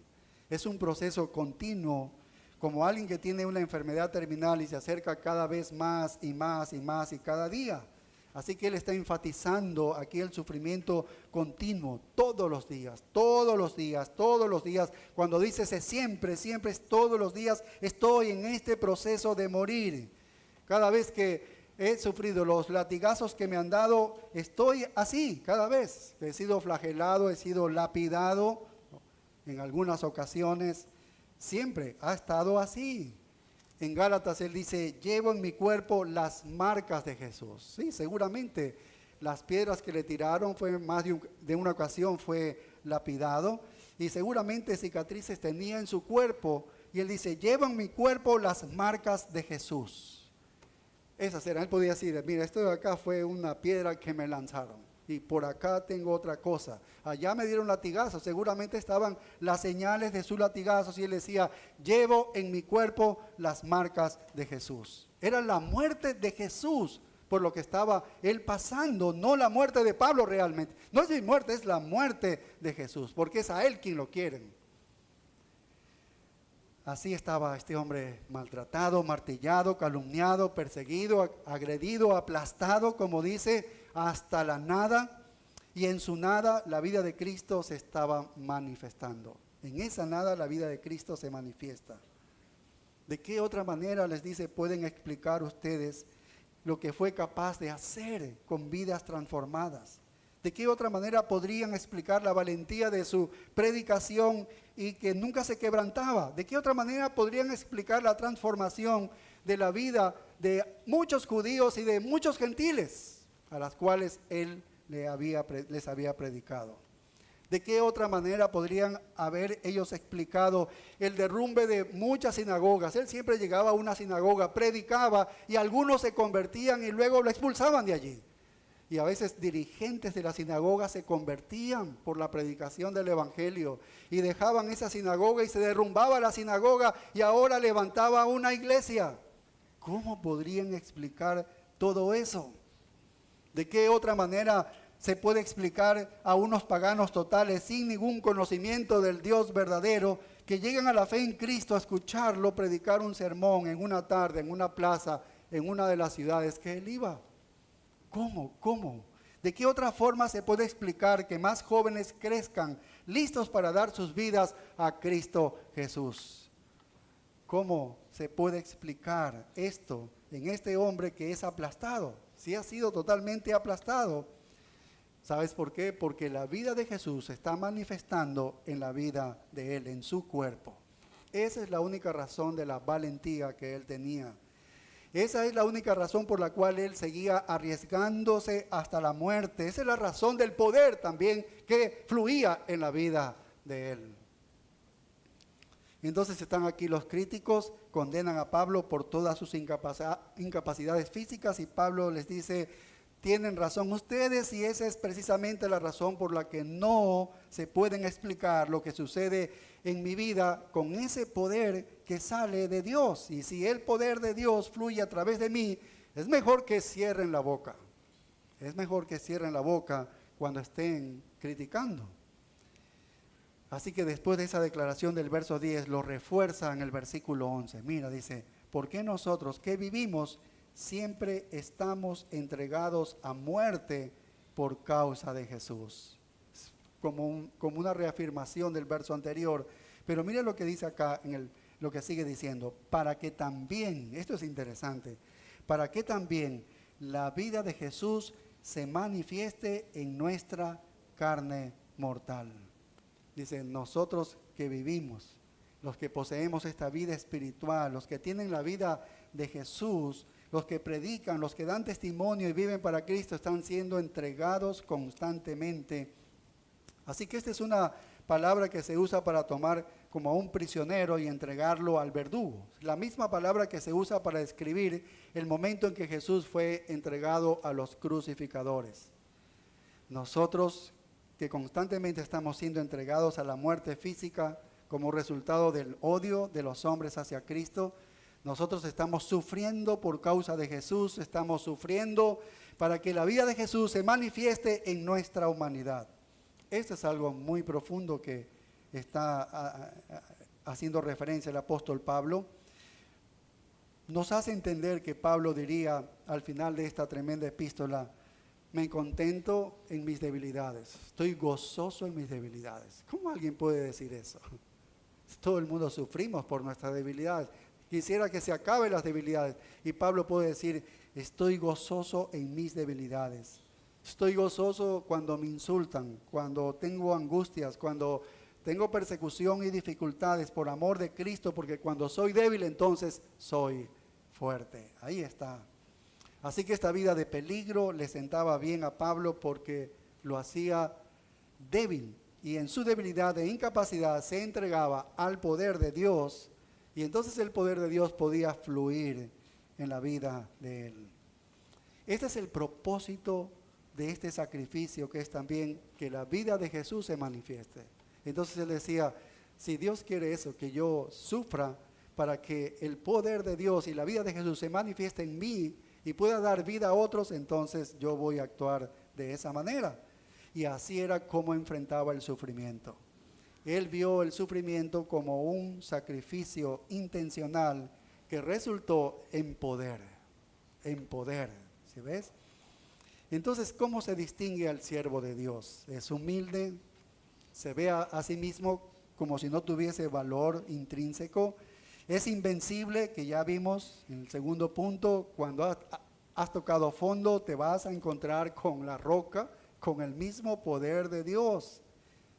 Es un proceso continuo, como alguien que tiene una enfermedad terminal y se acerca cada vez más y más y más y cada día. Así que él está enfatizando aquí el sufrimiento continuo, todos los días, todos los días, todos los días. Cuando dice siempre, siempre es todos los días, estoy en este proceso de morir. Cada vez que he sufrido los latigazos que me han dado, estoy así, cada vez. He sido flagelado, he sido lapidado en algunas ocasiones. Siempre ha estado así. En Gálatas él dice, llevo en mi cuerpo las marcas de Jesús. Sí, seguramente las piedras que le tiraron fue más de una ocasión fue lapidado. Y seguramente cicatrices tenía en su cuerpo. Y él dice, llevo en mi cuerpo las marcas de Jesús. Esas eran, él podía decir, mira, esto de acá fue una piedra que me lanzaron y por acá tengo otra cosa. Allá me dieron latigazos, seguramente estaban las señales de sus latigazos y él decía, llevo en mi cuerpo las marcas de Jesús. Era la muerte de Jesús por lo que estaba él pasando, no la muerte de Pablo realmente. No es mi muerte, es la muerte de Jesús, porque es a él quien lo quieren. Así estaba este hombre maltratado, martillado, calumniado, perseguido, agredido, aplastado, como dice, hasta la nada. Y en su nada la vida de Cristo se estaba manifestando. En esa nada la vida de Cristo se manifiesta. ¿De qué otra manera, les dice, pueden explicar ustedes lo que fue capaz de hacer con vidas transformadas? ¿De qué otra manera podrían explicar la valentía de su predicación y que nunca se quebrantaba? ¿De qué otra manera podrían explicar la transformación de la vida de muchos judíos y de muchos gentiles a las cuales él les había predicado? ¿De qué otra manera podrían haber ellos explicado el derrumbe de muchas sinagogas? Él siempre llegaba a una sinagoga, predicaba y algunos se convertían y luego lo expulsaban de allí. Y a veces dirigentes de la sinagoga se convertían por la predicación del evangelio y dejaban esa sinagoga y se derrumbaba la sinagoga y ahora levantaba una iglesia. ¿Cómo podrían explicar todo eso? ¿De qué otra manera se puede explicar a unos paganos totales sin ningún conocimiento del Dios verdadero que llegan a la fe en Cristo a escucharlo predicar un sermón en una tarde, en una plaza, en una de las ciudades que él iba? ¿Cómo? ¿De qué otra forma se puede explicar que más jóvenes crezcan listos para dar sus vidas a Cristo Jesús? ¿Cómo se puede explicar esto en este hombre que es aplastado? Si ha sido totalmente aplastado. ¿Sabes por qué? Porque la vida de Jesús se está manifestando en la vida de él, en su cuerpo. Esa es la única razón de la valentía que él tenía. Esa es la única razón por la cual él seguía arriesgándose hasta la muerte. Esa es la razón del poder también que fluía en la vida de él. Entonces están aquí los críticos, condenan a Pablo por todas sus incapacidades físicas y Pablo les dice, tienen razón ustedes y esa es precisamente la razón por la que no se pueden explicar lo que sucede en mi vida con ese poder que sale de Dios. Y si el poder de Dios fluye a través de mí, es mejor que cierren la boca. Es mejor que cierren la boca cuando estén criticando. Así que después de esa declaración del verso 10, lo refuerza en el versículo 11. Mira, dice, ¿por qué nosotros que vivimos siempre estamos entregados a muerte por causa de Jesús? Como una reafirmación del verso anterior. Pero mira lo que dice acá, lo que sigue diciendo, para que también, esto es interesante, para que también la vida de Jesús se manifieste en nuestra carne mortal. Dice, nosotros que vivimos, los que poseemos esta vida espiritual, los que tienen la vida de Jesús, los que predican, los que dan testimonio y viven para Cristo, están siendo entregados constantemente. Así que esta es una palabra que se usa para tomar como a un prisionero y entregarlo al verdugo. La misma palabra que se usa para describir el momento en que Jesús fue entregado a los crucificadores. Nosotros que constantemente estamos siendo entregados a la muerte física como resultado del odio de los hombres hacia Cristo, nosotros estamos sufriendo por causa de Jesús, estamos sufriendo para que la vida de Jesús se manifieste en nuestra humanidad. Esto es algo muy profundo que está haciendo referencia el apóstol Pablo. Nos hace entender que Pablo diría al final de esta tremenda epístola, me contento en mis debilidades, estoy gozoso en mis debilidades. ¿Cómo alguien puede decir eso? Todo el mundo sufrimos por nuestras debilidades. Quisiera que se acaben las debilidades. Y Pablo puede decir, estoy gozoso en mis debilidades. Estoy gozoso cuando me insultan, cuando tengo angustias, cuando tengo persecución y dificultades por amor de Cristo, porque cuando soy débil entonces soy fuerte. Ahí está. Así que esta vida de peligro le sentaba bien a Pablo porque lo hacía débil y en su debilidad e incapacidad se entregaba al poder de Dios y entonces el poder de Dios podía fluir en la vida de él. Este es el propósito de este sacrificio, que es también que la vida de Jesús se manifieste. Entonces él decía, si Dios quiere eso, que yo sufra para que el poder de Dios y la vida de Jesús se manifieste en mí y pueda dar vida a otros, entonces yo voy a actuar de esa manera. Y así era como enfrentaba el sufrimiento. Él vio el sufrimiento como un sacrificio intencional que resultó en poder, ¿sí ves? Entonces, ¿cómo se distingue al siervo de Dios? Es humilde, se ve a sí mismo como si no tuviese valor intrínseco. Es invencible, que ya vimos en el segundo punto, cuando has tocado fondo te vas a encontrar con la roca, con el mismo poder de Dios,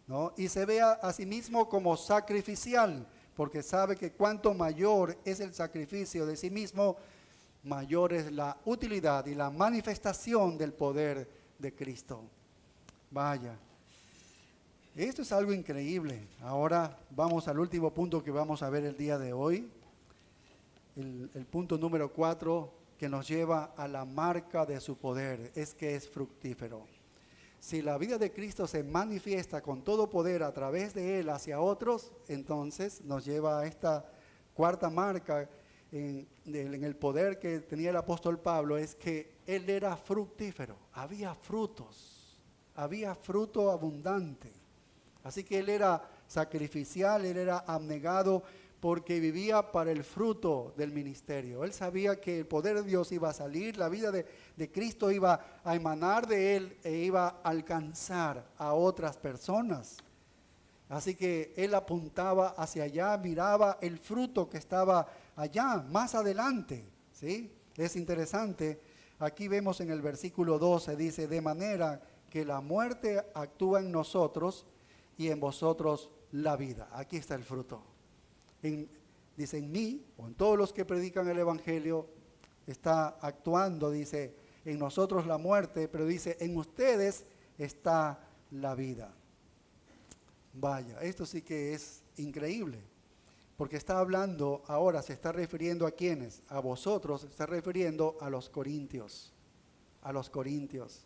¿no? Y se ve a sí mismo como sacrificial, porque sabe que cuanto mayor es el sacrificio de sí mismo, mayor es la utilidad y la manifestación del poder de Cristo. Vaya, esto es algo increíble. Ahora vamos al último punto que vamos a ver el día de hoy. El punto número 4 que nos lleva a la marca de su poder es que es fructífero. Si la vida de Cristo se manifiesta con todo poder a través de Él hacia otros, entonces nos lleva a esta cuarta marca en el poder que tenía el apóstol Pablo, es que Él era fructífero, había frutos, había fruto abundante. Así que Él era sacrificial, Él era abnegado porque vivía para el fruto del ministerio. Él sabía que el poder de Dios iba a salir, la vida de Cristo iba a emanar de Él e iba a alcanzar a otras personas. Así que Él apuntaba hacia allá, miraba el fruto que estaba allá, más adelante, ¿sí? Es interesante, aquí vemos en el versículo 12, dice, de manera que la muerte actúa en nosotros y en vosotros la vida. Aquí está el fruto. Dice en mí, o en todos los que predican el Evangelio, está actuando, dice, en nosotros la muerte, pero dice, en ustedes está la vida. Vaya, esto sí que es increíble, porque está hablando ahora, se está refiriendo a quiénes, a vosotros, se está refiriendo a los corintios, a los corintios,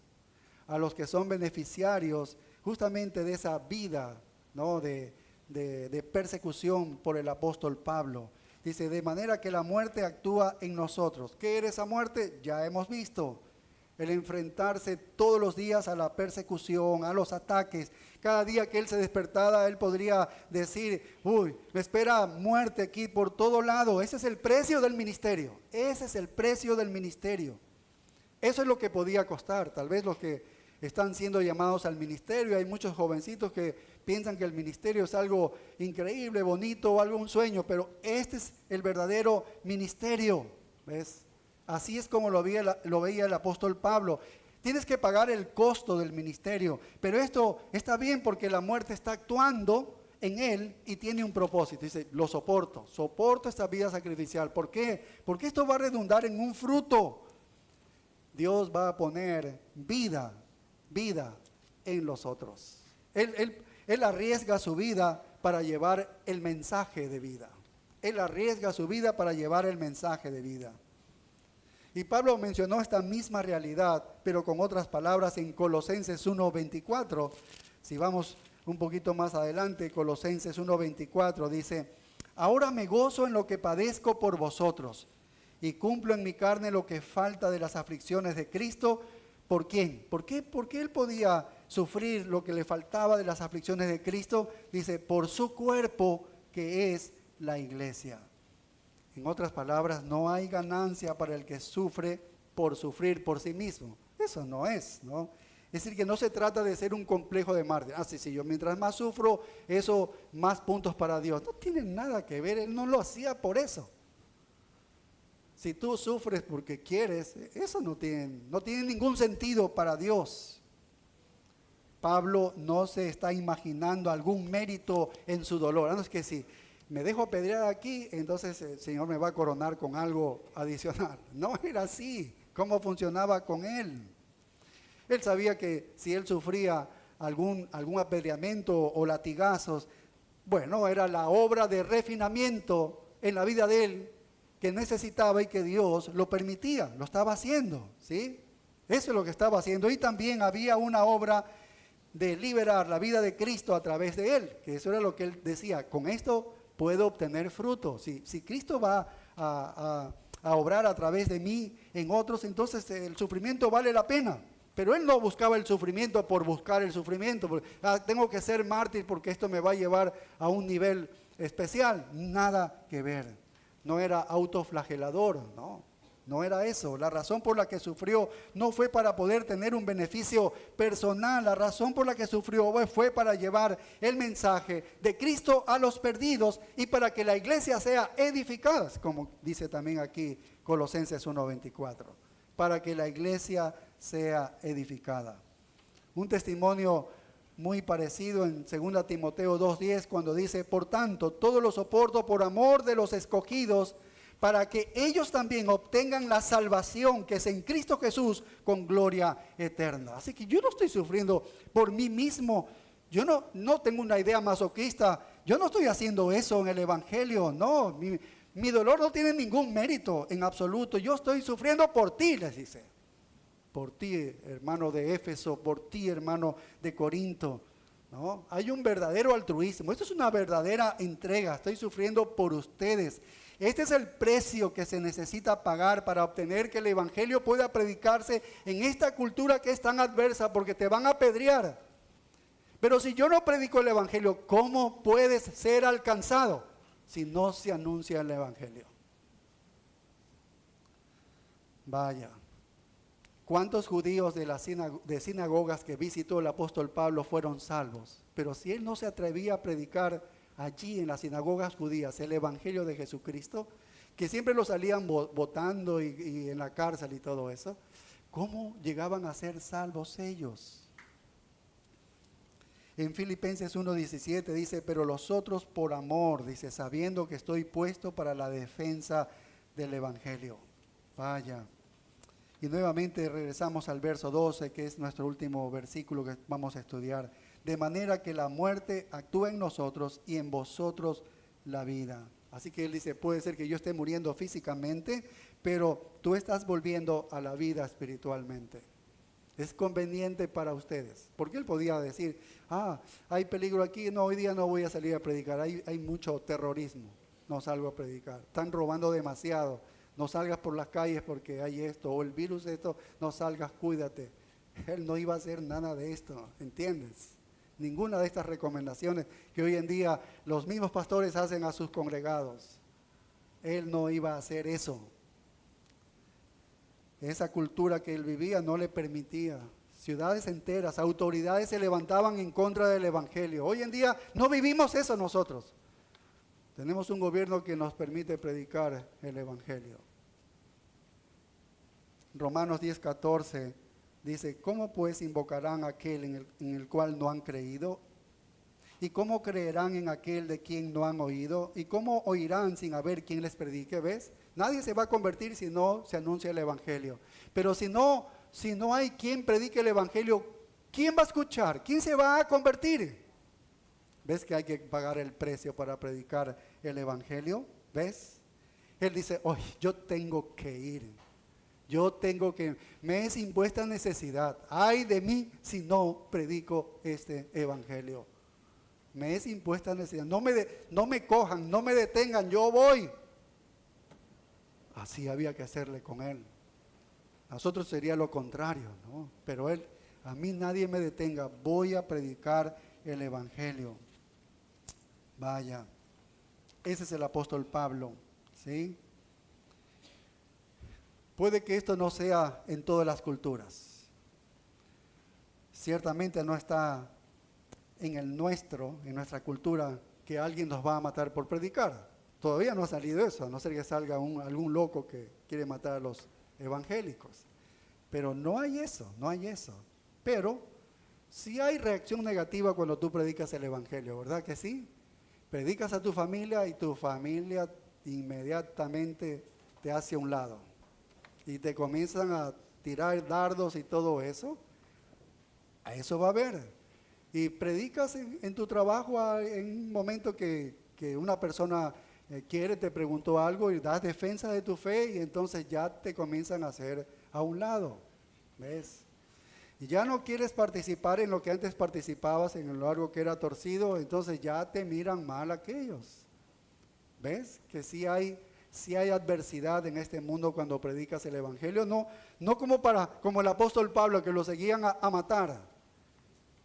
a los que son beneficiarios justamente de esa vida, ¿no?, de persecución por el apóstol Pablo. Dice, de manera que la muerte actúa en nosotros. ¿Qué era esa muerte? Ya hemos visto. El enfrentarse todos los días a la persecución, a los ataques. Cada día que él se despertaba, él podría decir, uy, me espera muerte aquí por todo lado. Ese es el precio del ministerio. Ese es el precio del ministerio. Eso es lo que podía costar. Tal vez los que están siendo llamados al ministerio, hay muchos jovencitos que piensan que el ministerio es algo increíble, bonito, algo un sueño, pero este es el verdadero ministerio, ¿ves? Así es como lo veía el apóstol Pablo. Tienes que pagar el costo del ministerio, pero esto está bien porque la muerte está actuando en él y tiene un propósito. Dice, lo soporto esta vida sacrificial. ¿Por qué? Porque esto va a redundar en un fruto. Dios va a poner vida en los otros. Él arriesga su vida para llevar el mensaje de vida. Él arriesga su vida para llevar el mensaje de vida. Y Pablo mencionó esta misma realidad, pero con otras palabras en Colosenses 1:24. Si vamos un poquito más adelante, Colosenses 1:24 dice, ahora me gozo en lo que padezco por vosotros y cumplo en mi carne lo que falta de las aflicciones de Cristo. ¿Por quién? ¿Por qué él podía sufrir lo que le faltaba de las aflicciones de Cristo? Dice, por su cuerpo que es la iglesia. En otras palabras, no hay ganancia para el que sufre por sufrir por sí mismo. Eso no es, ¿no? Es decir, que no se trata de ser un complejo de mártir. Sí, yo mientras más sufro, eso más puntos para Dios. No tiene nada que ver, él no lo hacía por eso. Si tú sufres porque quieres, eso no tiene ningún sentido para Dios. Pablo no se está imaginando algún mérito en su dolor. No es que si me dejo apedrear aquí, entonces el Señor me va a coronar con algo adicional. No era así. ¿Cómo funcionaba con él? Él sabía que si él sufría algún apedreamiento o latigazos, bueno, era la obra de refinamiento en la vida de él que necesitaba y que Dios lo permitía, lo estaba haciendo, ¿sí? Eso es lo que estaba haciendo. Y también había una obra de liberar la vida de Cristo a través de él, que eso era lo que él decía, con esto puedo obtener fruto. Si Cristo va a obrar a través de mí en otros, entonces el sufrimiento vale la pena. Pero él no buscaba el sufrimiento por buscar el sufrimiento, porque, tengo que ser mártir porque esto me va a llevar a un nivel especial. Nada que ver. No era autoflagelador, no era eso. La razón por la que sufrió no fue para poder tener un beneficio personal. La razón por la que sufrió fue para llevar el mensaje de Cristo a los perdidos y para que la iglesia sea edificada, como dice también aquí Colosenses 1:24, para que la iglesia sea edificada. Un testimonio muy parecido en 2 Timoteo 2:10, cuando dice, por tanto, todo lo soporto por amor de los escogidos, para que ellos también obtengan la salvación que es en Cristo Jesús con gloria eterna. Así que yo no estoy sufriendo por mí mismo, yo no tengo una idea masoquista, yo no estoy haciendo eso en el Evangelio, no, mi dolor no tiene ningún mérito en absoluto, yo estoy sufriendo por ti, les dice. Por ti, hermano de Éfeso, por ti, hermano de Corinto, ¿no? Hay un verdadero altruismo, esto es una verdadera entrega, estoy sufriendo por ustedes. Este es el precio que se necesita pagar para obtener que el evangelio pueda predicarse en esta cultura que es tan adversa, porque te van a apedrear. Pero si yo no predico el evangelio, ¿cómo puedes ser alcanzado si no se anuncia el evangelio? Vaya. ¿Cuántos judíos de sinagogas que visitó el apóstol Pablo fueron salvos? Pero si él no se atrevía a predicar allí en las sinagogas judías el evangelio de Jesucristo, que siempre lo salían votando y en la cárcel y todo eso, ¿cómo llegaban a ser salvos ellos? En Filipenses 1:17 dice, pero los otros por amor, dice, sabiendo que estoy puesto para la defensa del evangelio. Vaya. Y nuevamente regresamos al verso 12, que es nuestro último versículo que vamos a estudiar. De manera que la muerte actúa en nosotros y en vosotros la vida. Así que él dice, puede ser que yo esté muriendo físicamente, pero tú estás volviendo a la vida espiritualmente. Es conveniente para ustedes. Porque él podía decir, hay peligro aquí, no, hoy día no voy a salir a predicar, hay mucho terrorismo, no salgo a predicar. Están robando demasiado, no salgas por las calles porque hay esto, o el virus esto, no salgas, cuídate. Él no iba a hacer nada de esto, ¿entiendes? Ninguna de estas recomendaciones que hoy en día los mismos pastores hacen a sus congregados. Él no iba a hacer eso. Esa cultura que él vivía no le permitía. Ciudades enteras, autoridades se levantaban en contra del evangelio. Hoy en día no vivimos eso nosotros. Tenemos un gobierno que nos permite predicar el evangelio. Romanos 10:14 dice, ¿cómo pues invocarán a aquel en el cual no han creído? ¿Y cómo creerán en aquel de quien no han oído? ¿Y cómo oirán sin haber quien les predique? ¿Ves? Nadie se va a convertir si no se anuncia el evangelio. Pero si no hay quien predique el evangelio, ¿quién va a escuchar? ¿Quién se va a convertir? ¿Ves que hay que pagar el precio para predicar el evangelio? ¿Ves? Él dice, hoy yo tengo que ir. Me es impuesta necesidad. Ay de mí si no predico este evangelio. Me es impuesta necesidad. No me cojan, no me detengan, yo voy. Así había que hacerle con él. Nosotros sería lo contrario, ¿no? Pero él, a mí nadie me detenga, voy a predicar el evangelio. Vaya, ese es el apóstol Pablo, ¿sí? Puede que esto no sea en todas las culturas. Ciertamente no está en nuestra cultura, que alguien nos va a matar por predicar. Todavía no ha salido eso, a no ser que salga algún loco que quiere matar a los evangélicos. Pero no hay eso. Pero sí hay reacción negativa cuando tú predicas el evangelio, ¿verdad que sí? Predicas a tu familia y tu familia inmediatamente te hace a un lado. Y te comienzan a tirar dardos y todo eso. A eso va a haber. Y predicas en tu trabajo en un momento que una persona te preguntó algo y das defensa de tu fe y entonces ya te comienzan a hacer a un lado. ¿Ves? Y ya no quieres participar en lo que antes participabas, en lo algo que era torcido, entonces ya te miran mal aquellos. ¿Ves? Que sí hay adversidad en este mundo cuando predicas el evangelio, no como el apóstol Pablo, que lo seguían a matar.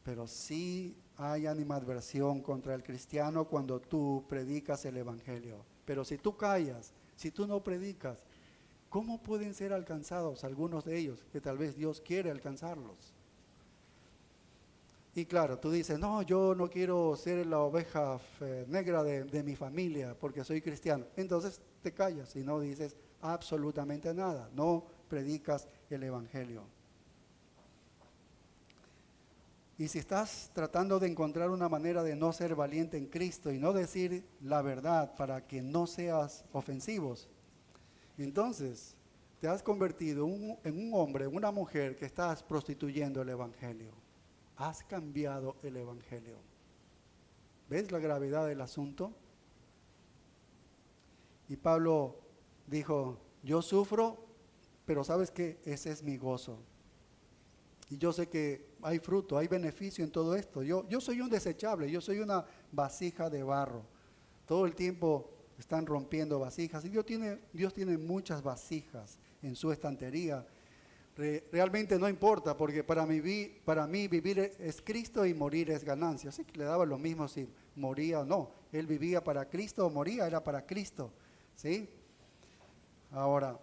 Pero sí hay animadversión contra el cristiano cuando tú predicas el evangelio. Pero si tú callas, si tú no predicas, ¿cómo pueden ser alcanzados algunos de ellos que tal vez Dios quiere alcanzarlos? Y claro, tú dices, no, yo no quiero ser la oveja negra de mi familia porque soy cristiano. Entonces te callas y no dices absolutamente nada, no predicas el evangelio. Y si estás tratando de encontrar una manera de no ser valiente en Cristo y no decir la verdad para que no seas ofensivos, entonces te has convertido en un hombre, en una mujer que estás prostituyendo el evangelio. Has cambiado el evangelio. ¿Ves la gravedad del asunto? Y Pablo dijo, yo sufro, pero ¿sabes qué? Ese es mi gozo. Y yo sé que hay fruto, hay beneficio en todo esto. Yo soy un desechable, yo soy una vasija de barro. Todo el tiempo están rompiendo vasijas. Y Dios tiene muchas vasijas en su estantería. Realmente no importa, porque para mí vivir es Cristo y morir es ganancia. Así que le daba lo mismo si moría o no. Él vivía para Cristo o moría, era para Cristo. ¿Sí? Ahora,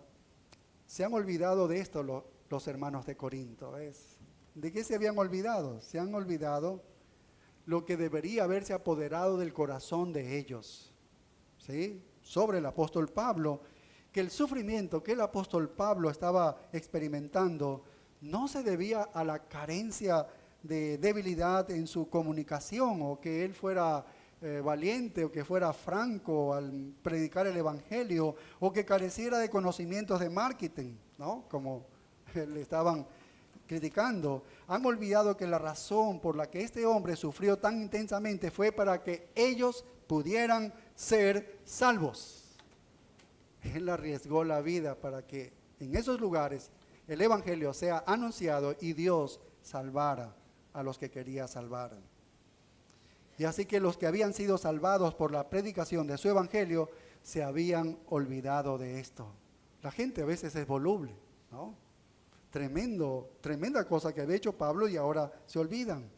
se han olvidado de esto los hermanos de Corinto, ¿ves? ¿De qué se habían olvidado? Se han olvidado lo que debería haberse apoderado del corazón de ellos, ¿sí? Sobre el apóstol Pablo, que el sufrimiento que el apóstol Pablo estaba experimentando no se debía a la carencia de debilidad en su comunicación o que él fuera valiente o que fuera franco al predicar el evangelio o que careciera de conocimientos de marketing, ¿no? Como le estaban criticando. Han olvidado que la razón por la que este hombre sufrió tan intensamente fue para que ellos pudieran ser salvos. Él arriesgó la vida para que en esos lugares el evangelio sea anunciado y Dios salvara a los que quería salvar. Y así que los que habían sido salvados por la predicación de su evangelio se habían olvidado de esto. La gente a veces es voluble, ¿no? Tremenda cosa que había hecho Pablo y ahora se olvidan.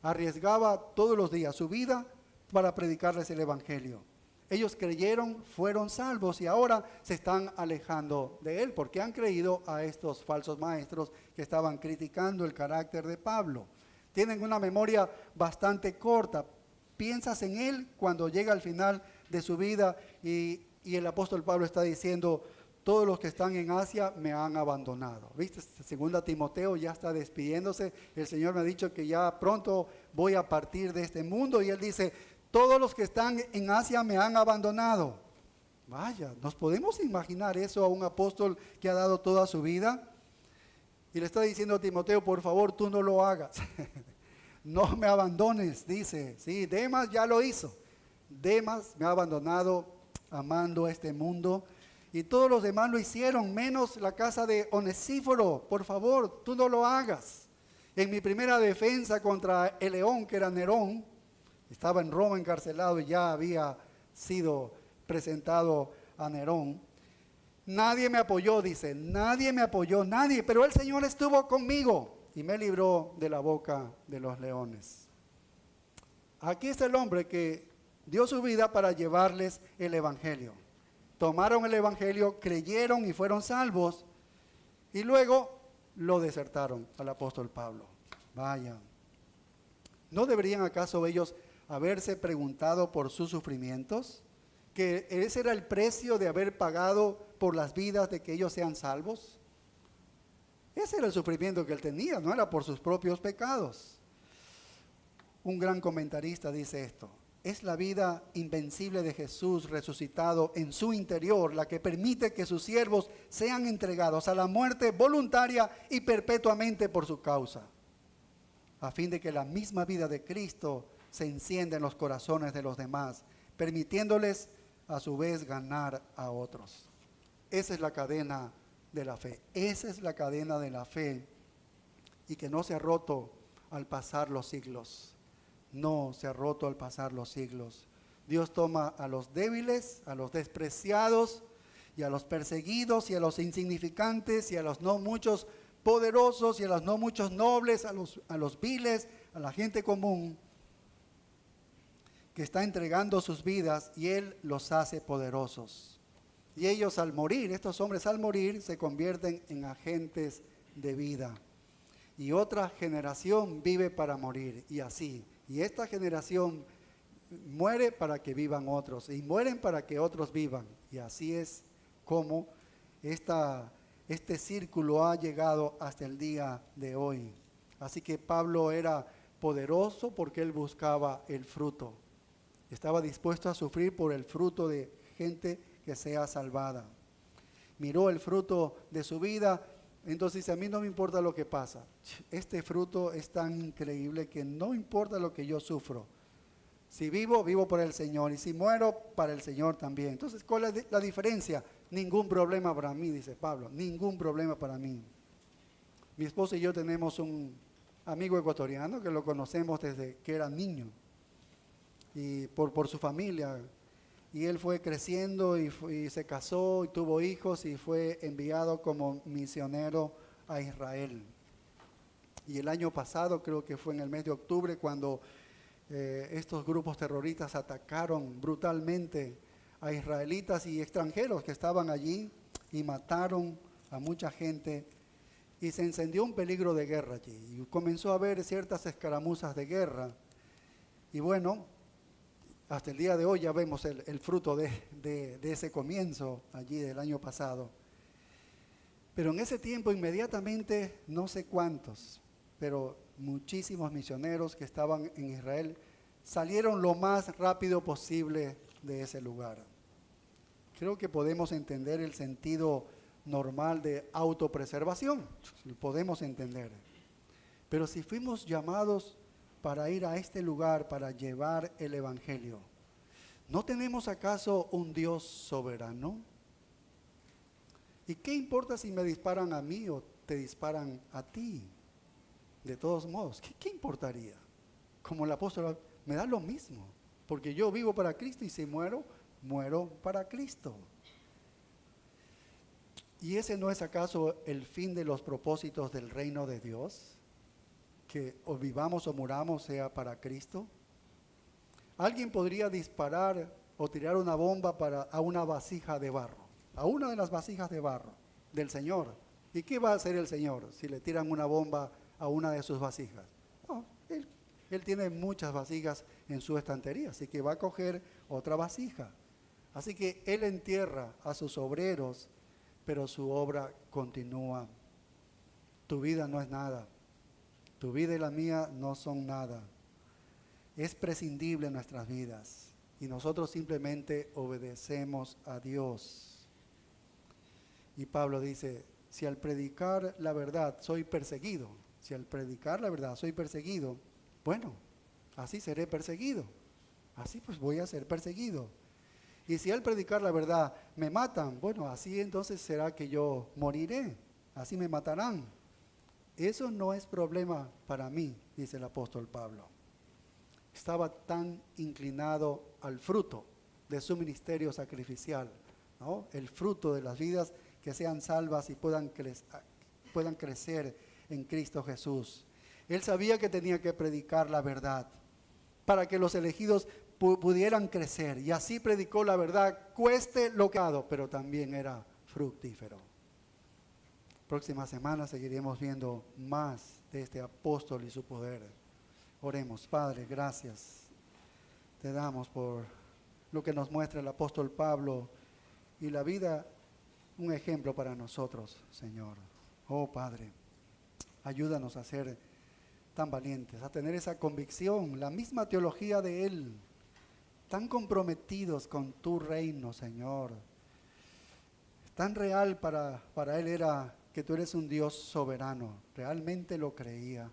Arriesgaba todos los días su vida para predicarles el evangelio. Ellos creyeron, fueron salvos y ahora se están alejando de él porque han creído a estos falsos maestros que estaban criticando el carácter de Pablo. Tienen una memoria bastante corta. Piensas en él cuando llega al final de su vida y el apóstol Pablo está diciendo: todos los que están en Asia me han abandonado. ¿Viste? Segunda Timoteo ya está despidiéndose. El Señor me ha dicho que ya pronto voy a partir de este mundo y él dice: todos los que están en Asia me han abandonado. Vaya, ¿nos podemos imaginar eso a un apóstol que ha dado toda su vida? Y le está diciendo a Timoteo: por favor, tú no lo hagas. No me abandones, dice. Sí, Demas ya lo hizo. Demas me ha abandonado amando este mundo. Y todos los demás lo hicieron, menos la casa de Onesíforo. Por favor, tú no lo hagas. En mi primera defensa contra el león, que era Nerón, estaba en Roma encarcelado y ya había sido presentado a Nerón. Nadie me apoyó, dice, nadie me apoyó, nadie, pero el Señor estuvo conmigo y me libró de la boca de los leones. Aquí está el hombre que dio su vida para llevarles el evangelio. Tomaron el evangelio, creyeron y fueron salvos y luego lo desertaron al apóstol Pablo. Vaya, ¿no deberían acaso ellos haberse preguntado por sus sufrimientos? ¿Que ese era el precio de haber pagado por las vidas de que ellos sean salvos? Ese era el sufrimiento que él tenía, no era por sus propios pecados. Un gran comentarista dice esto: es la vida invencible de Jesús resucitado en su interior la que permite que sus siervos sean entregados a la muerte voluntaria y perpetuamente por su causa, a fin de que la misma vida de Cristo se encienda en los corazones de los demás, permitiéndoles a su vez ganar a otros. Esa es la cadena de la fe. Esa es la cadena de la fe y que no se ha roto al pasar los siglos. No se ha roto al pasar los siglos. Dios toma a los débiles, a los despreciados y a los perseguidos y a los insignificantes y a los no muchos poderosos y a los no muchos nobles, a los viles, a la gente común que está entregando sus vidas y Él los hace poderosos. Y ellos al morir, estos hombres al morir, se convierten en agentes de vida. Y otra generación vive para morir y así. Y esta generación muere para que vivan otros y mueren para que otros vivan. Y así es como este círculo ha llegado hasta el día de hoy. Así que Pablo era poderoso porque él buscaba el fruto. Estaba dispuesto a sufrir por el fruto de gente que sea salvada. Miró el fruto de su vida, entonces dice: a mí no me importa lo que pasa. Este fruto es tan increíble que no importa lo que yo sufro. Si vivo, vivo por el Señor, y si muero, para el Señor también. Entonces, ¿cuál es la diferencia? Ningún problema para mí, dice Pablo, ningún problema para mí. Mi esposa y yo tenemos un amigo ecuatoriano que lo conocemos desde que era niño, y por su familia, y él fue creciendo y se casó y tuvo hijos y fue enviado como misionero a Israel. Y el año pasado, creo que fue en el mes de octubre, cuando estos grupos terroristas atacaron brutalmente a israelitas y extranjeros que estaban allí y mataron a mucha gente, y se encendió un peligro de guerra allí y comenzó a haber ciertas escaramuzas de guerra. Y bueno, hasta el día de hoy ya vemos el fruto de ese comienzo allí del año pasado. Pero en ese tiempo inmediatamente, no sé cuántos, pero muchísimos misioneros que estaban en Israel salieron lo más rápido posible de ese lugar. Creo que podemos entender el sentido normal de autopreservación, lo podemos entender. Pero si fuimos llamados para ir a este lugar, para llevar el Evangelio, ¿no tenemos acaso un Dios soberano? ¿Y qué importa si me disparan a mí o te disparan a ti? De todos modos, ¿qué importaría? Como el apóstol, me da lo mismo, porque yo vivo para Cristo y si muero, muero para Cristo. ¿Y ese no es acaso el fin de los propósitos del reino de Dios? Que o vivamos o muramos sea para Cristo. Alguien podría disparar o tirar una bomba a una vasija de barro, a una de las vasijas de barro del Señor. ¿Y qué va a hacer el Señor si le tiran una bomba a una de sus vasijas? No, él tiene muchas vasijas en su estantería, así que va a coger otra vasija. Así que Él entierra a sus obreros, pero su obra continúa. Tu vida no es nada. Tu vida y la mía no son nada. Es prescindible en nuestras vidas y nosotros simplemente obedecemos a Dios. Y Pablo dice, si al predicar la verdad soy perseguido, bueno, así seré perseguido. Así pues voy a ser perseguido. Y si al predicar la verdad me matan, bueno, así entonces será que yo moriré, así me matarán. Eso no es problema para mí, dice el apóstol Pablo. Estaba tan inclinado al fruto de su ministerio sacrificial, ¿no? El fruto de las vidas que sean salvas y puedan crecer en Cristo Jesús. Él sabía que tenía que predicar la verdad para que los elegidos pudieran crecer, y así predicó la verdad, cueste lo que haga, pero también era fructífero. Próxima semana seguiremos viendo más de este apóstol y su poder. Oremos. Padre, gracias te damos por lo que nos muestra el apóstol Pablo y la vida, un ejemplo para nosotros, Señor. Oh Padre, ayúdanos a ser tan valientes, a tener esa convicción, la misma teología de Él, tan comprometidos con tu reino, Señor. Tan real para Él era que tú eres un Dios soberano. Realmente lo creía.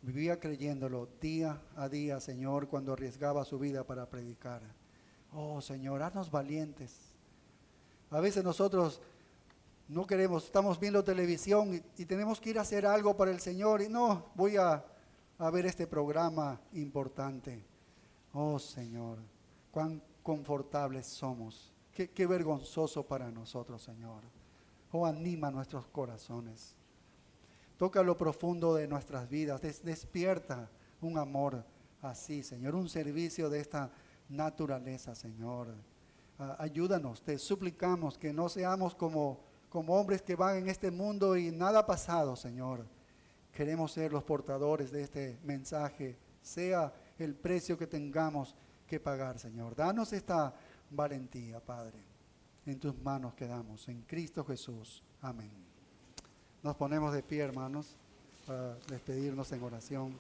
Vivía creyéndolo día a día, Señor, cuando arriesgaba su vida para predicar. Oh, Señor, haznos valientes. A veces nosotros no queremos, estamos viendo televisión y tenemos que ir a hacer algo para el Señor. Y no, voy a ver este programa importante. Oh, Señor, cuán confortables somos. Qué vergonzoso para nosotros, Señor. Oh, anima nuestros corazones. Toca lo profundo de nuestras vidas. Despierta un amor así, Señor. Un servicio de esta naturaleza, Señor. Ayúdanos, te suplicamos que no seamos como hombres que van en este mundo y nada ha pasado, Señor. Queremos ser los portadores de este mensaje, sea el precio que tengamos que pagar, Señor. Danos esta valentía, Padre. En tus manos quedamos, en Cristo Jesús. Amén. Nos ponemos de pie, hermanos, para despedirnos en oración.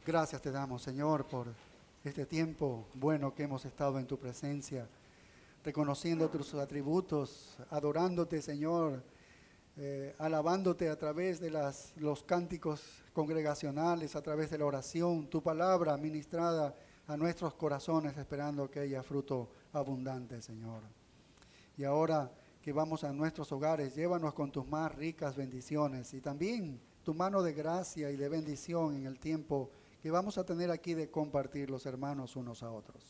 Gracias te damos, Señor, por este tiempo bueno que hemos estado en tu presencia, reconociendo tus atributos, adorándote, Señor, alabándote a través de los cánticos congregacionales, a través de la oración, tu palabra ministrada a nuestros corazones, esperando que haya fruto abundante, Señor. Y ahora que vamos a nuestros hogares, llévanos con tus más ricas bendiciones y también tu mano de gracia y de bendición en el tiempo que vamos a tener aquí de compartir los hermanos unos a otros.